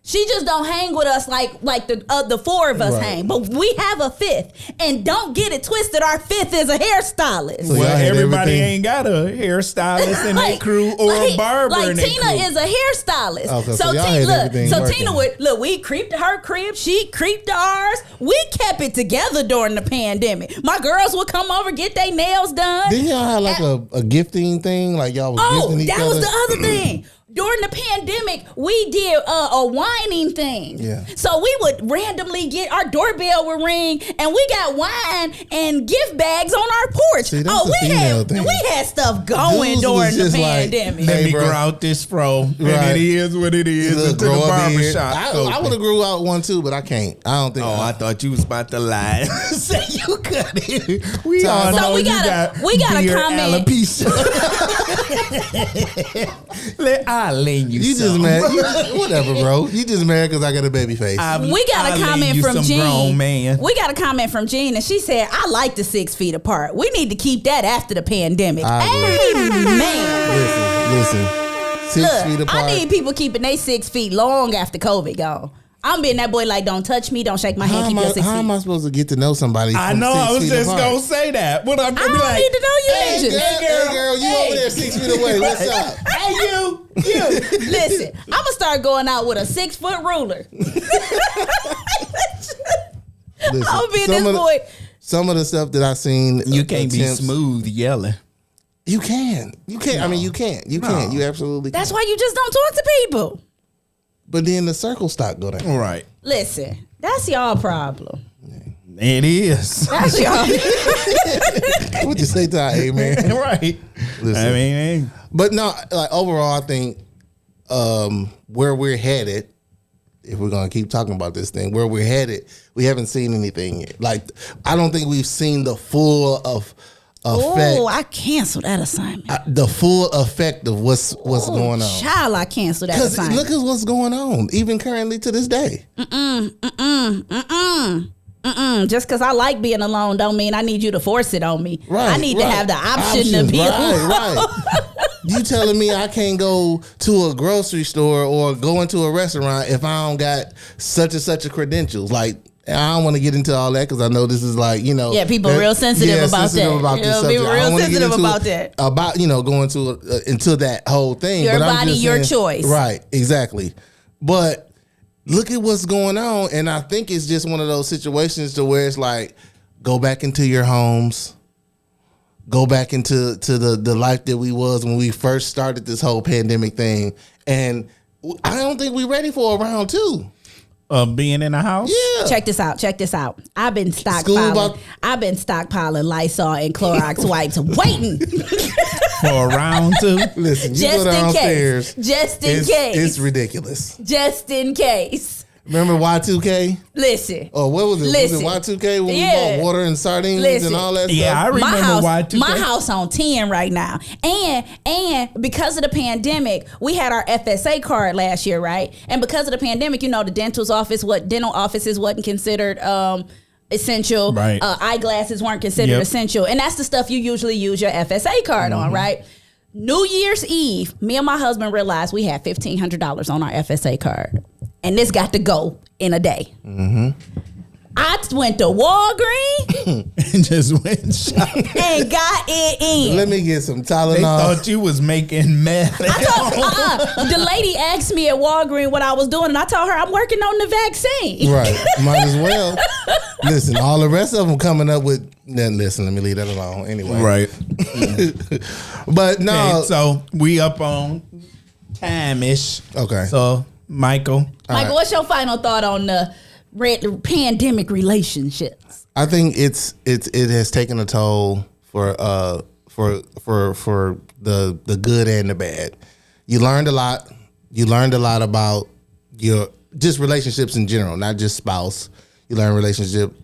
She just don't hang with us like the four of us Right. hang, but we have a fifth. And don't get it twisted, our fifth is a hairstylist. So Well, y'all had everybody everything. ain't got a hairstylist in their crew or a barber like in their Tina crew. is a hairstylist. Okay, so y'all had everything so working. Tina would we creeped her crib, she creeped ours. We kept it together during the pandemic. My girls would come over, get their nails done. Didn't y'all have like a gifting thing? Like y'all was Oh, gifting each that other? was the other thing. During the pandemic, we did a whining thing. Yeah. So we would randomly get our doorbell would ring, and we got wine and gift bags on our porch. See, that's a female thing. we had stuff going Dudes was during the just like, pandemic. Let Hey, me bro. grow out this fro. Right. And it is what it is Look, until the grow a beard. barbershop. I would have grew out one too, but I can't. I don't think. Oh, I thought you was about to lie. Say you cut it. We So all know we you gotta- got we gotta beard comment. alopecia. I'll lend you You some. just mad. Whatever, bro. You just mad because I got a baby face. We got I'll a lend comment you from some Jean. grown man. We got a comment from Jean, and she said, "I like the 6 feet apart. We need to keep that after the pandemic." I agree. Amen. Listen. 6 feet Look, apart. I need people keeping they 6 feet long after COVID gone. I'm being that boy like, don't touch me, don't shake my hand, keep your 6 how am feet. I supposed to get to know somebody? I from know. 6 I was feet just apart? gonna say that. But I'm I gonna be don't like, need to know you Hey, niggas. girl, you over there 6 feet away. What's up? hey, you. Listen, I'm gonna start going out with a 6 foot ruler. Listen, I'm being some this of the- boy. Some of the stuff that I've seen, You can't be attempts- smooth yelling. You can. You can't. I mean, you can't. You can't. You absolutely That's can. why you just don't talk to people. But then the circle stock go down. Right. Listen, that's y'all problem. It is. That's y'all. What you say to our amen? right. Listen. I mean, But no, like overall, I think where we're headed, if we're gonna keep talking about this thing, where we're headed, we haven't seen anything yet. Like, I don't think we've seen the full effect. Oh, I canceled that assignment. The full effect of what's going on. Child, I canceled that Because assignment. look at what's going on, even currently to this day. Just because I like being alone don't mean I need you to force it on me. Right, I need to right. have the option Options, to be alone. right. You telling me I can't go to a grocery store or go into a restaurant if I don't got such and such a credentials? Like, I don't want to get into all that because I know this is like, Yeah, people real sensitive about that. About this Yeah, subject. people I real don't wanna get sensitive into about that. About going to into that whole thing. Your But I'm body, just your saying- choice. Right, exactly. But look at what's going on, and I think it's just one of those situations to where it's like, go back into your homes. Go back into the life that we was when we first started this whole pandemic thing, and I don't think we're ready for a round two. being in a house. Yeah, Check this out. I've been School about- stockpiling Lysol and Clorox wipes, waiting For a round two. Listen, you just go in downstairs. case. Just in It's case. ridiculous. Just in case. Remember Y2K? Listen. Oh, what was it? Listen. Was it Y2K when Yeah. we bought water and sardines Listen. and all that Yeah, I stuff? remember Y2K. My house on 10 right now. And because of the pandemic, we had our FSA card last year, right? And because of the pandemic, the dental offices wasn't considered essential. Right. Eyeglasses weren't considered Yep. essential. And that's the stuff you usually use your FSA card on, right? New Year's Eve, me and my husband realized we had $1,500 on our FSA card. and this got to go in a day. I went to Walgreens And just went shopping. and got it in. Let me get some Tylenol. They thought you was making meth. The lady asked me at Walgreens what I was doing, and I told her I'm working on the vaccine. Right. Might as well. Listen, all the rest of them coming up with. Then listen, let me leave that alone. Anyway. Right. But no. Okay, so we up on time-ish. Okay. So, Michael. Michael, what's your final thought on the pandemic relationships? I think it has taken a toll for the good and the bad. You learned a lot. You learned a lot about your just relationships in general, not just spouse. You learn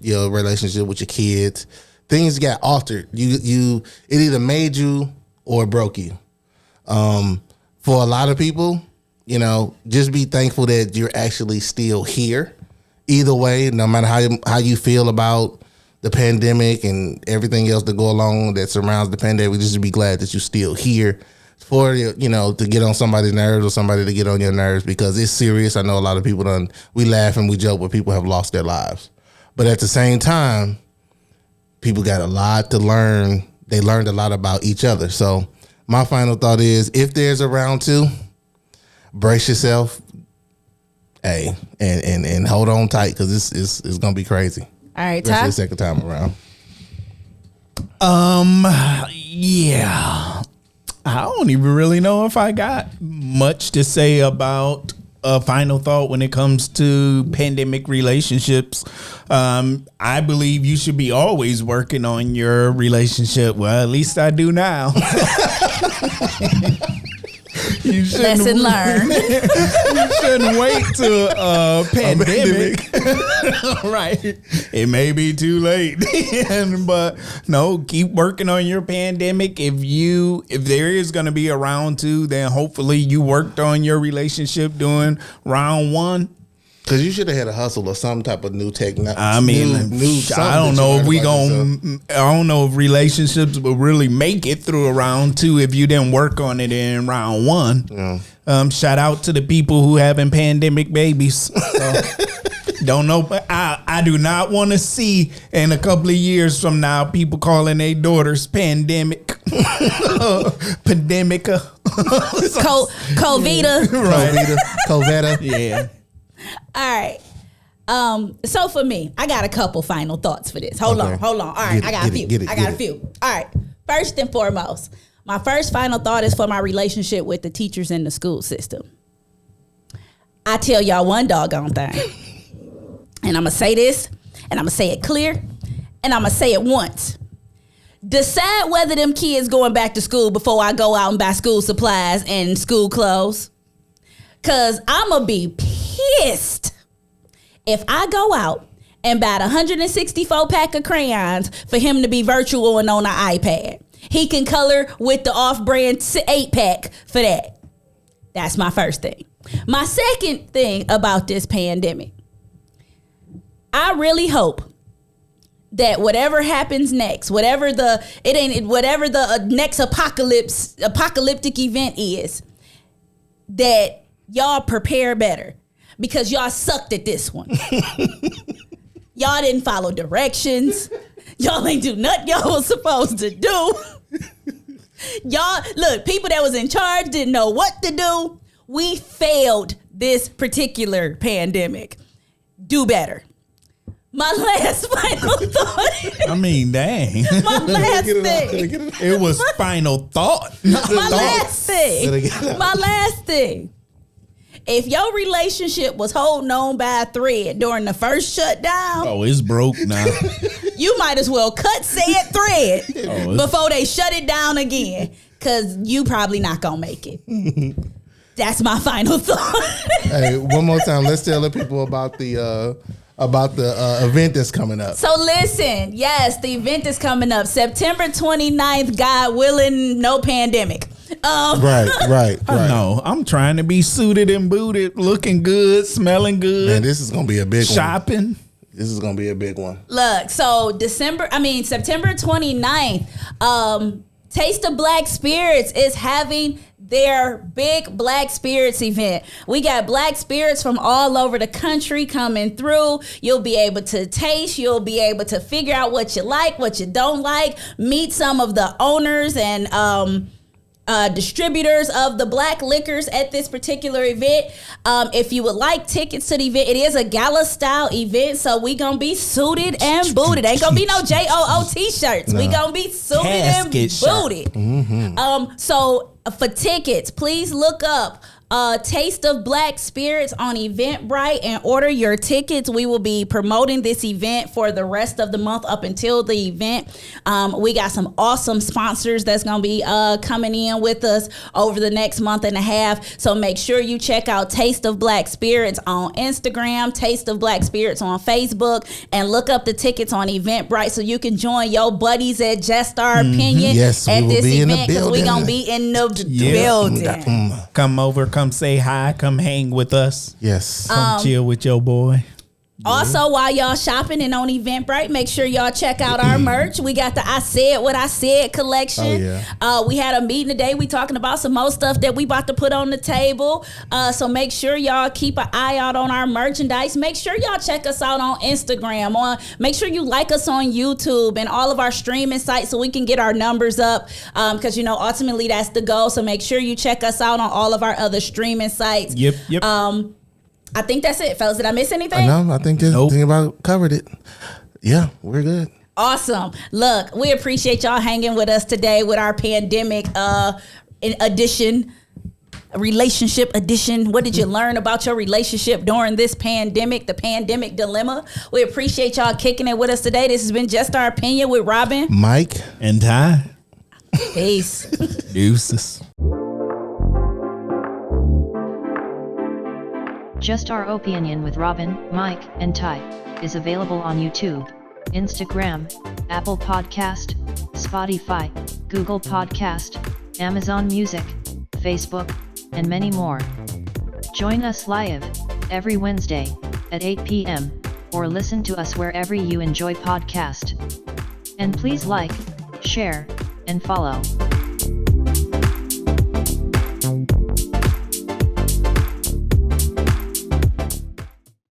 your relationship with your kids. Things got altered. It either made you or broke you. For a lot of people, just be thankful that you're actually still here. Either way, no matter how you feel about the pandemic and everything else that go along that surrounds the pandemic, just be glad that you're still here for to get on somebody's nerves or somebody to get on your nerves, because it's serious. I know a lot of people we laugh and we joke, but people have lost their lives. But at the same time, people got a lot to learn. They learned a lot about each other. So my final thought is, if there's a round 2, brace yourself. Hey, and hold on tight, because it's gonna be crazy. All right, Especially Ty. the second time around. Yeah. I don't even really know if I got much to say about a final thought when it comes to pandemic relationships. I believe you should be always working on your relationship. Well, at least I do now. You Lesson learned. You shouldn't wait till pandemic. Right. It may be too late. But no, keep working on your pandemic. If there is going to be a round 2, then hopefully you worked on your relationship during round 1. Because you should have had a hustle or some type of new technology. I mean, I don't know if I don't know if relationships will really make it through a round 2 if you didn't work on it in round 1. Yeah. Shout out to the people who having pandemic babies. Don't know, but I do not want to see in a couple of years from now people calling their daughters pandemic. Pandemica. Covita. Right. Covetta. Yeah. All right. So for me, I got a couple final thoughts for this. Hold on. All right, I got a few. All right. First and foremost, my first final thought is for my relationship with the teachers in the school system. I tell y'all one doggone thing, and I'm gonna say this, and I'm gonna say it clear, and I'm gonna say it once. Decide whether them kids going back to school before I go out and buy school supplies and school clothes, cause I'm gonna be pissed if I go out and buy a 164 pack of crayons for him to be virtual and on an iPad. He can color with the off-brand 8-pack for that. That's my first thing. My second thing about this pandemic, I really hope that whatever happens next, whatever the next apocalyptic event is, that y'all prepare better, because y'all sucked at this one. Y'all didn't follow directions. Y'all ain't do nothing y'all was supposed to do. Y'all, look, people that was in charge didn't know what to do. We failed this particular pandemic. Do better. My last final thought. I mean, dang. My last thing. It was final thought. My last thing. If your relationship was holding on by a thread during the first shutdown, Oh, it's broke now. you might as well cut said thread before they shut it down again, because you probably not going to make it. That's my final thought. Hey, one more time. Let's tell the people about the event that's coming up. So listen, yes, the event is coming up September 29th, God willing, no pandemic. Right. No, I'm trying to be suited and booted, looking good, smelling good. Man, this is gonna be a big one. Shopping. This is gonna be a big one. Look, so September 29th, Taste of Black Spirits is having their big Black Spirits event. We got Black Spirits from all over the country coming through. You'll be able to taste. You'll be able to figure out what you like, what you don't like. Meet some of the owners and distributors of the black liquors at this particular event. If you would like tickets to the event, it is a gala style event, so we gonna be suited and booted. Ain't gonna be no JOO t-shirts. We gonna be suited Casket and shirt. booted. So for tickets, please look up Taste of Black Spirits on Eventbrite and order your tickets. We will be promoting this event for the rest of the month up until the event. We got some awesome sponsors that's going to be coming in with us over the next month and a half. So make sure you check out Taste of Black Spirits on Instagram, Taste of Black Spirits on Facebook, and look up the tickets on Eventbrite so you can join your buddies at Just Our Opinion Yes, at we will this be in the event, because we're going to building. be in the Yeah. building. Come over, come say hi, come hang with us. Yes. Come chill with your boy. Also, while y'all shopping and on Eventbrite, make sure y'all check out our merch. We got the I Said What I Said collection. We had a meeting today. We talking about some more stuff that we about to put on the table. So make sure y'all keep an eye out on our merchandise. Make sure y'all check us out on Instagram. Make sure you like us on YouTube and all of our streaming sites so we can get our numbers up. Because, ultimately that's the goal. So make sure you check us out on all of our other streaming sites. Yep. I think that's it, fellas. Did I miss anything? No, I think Nope. think about covered it. Yeah, we're good. Awesome. Look, we appreciate y'all hanging with us today with our pandemic edition, relationship edition. What did you learn about your relationship during this pandemic, the pandemic dilemma? We appreciate y'all kicking it with us today. This has been Just Our Opinion with Robin. Mike. And Ty. Peace. Deuces. Just Our Opinion with Robin, Mike, and Ty is available on YouTube, Instagram, Apple Podcast, Spotify, Google Podcast, Amazon Music, Facebook, and many more. Join us live every Wednesday at 8 p.m. or listen to us wherever you enjoy podcast. And please like, share, and follow.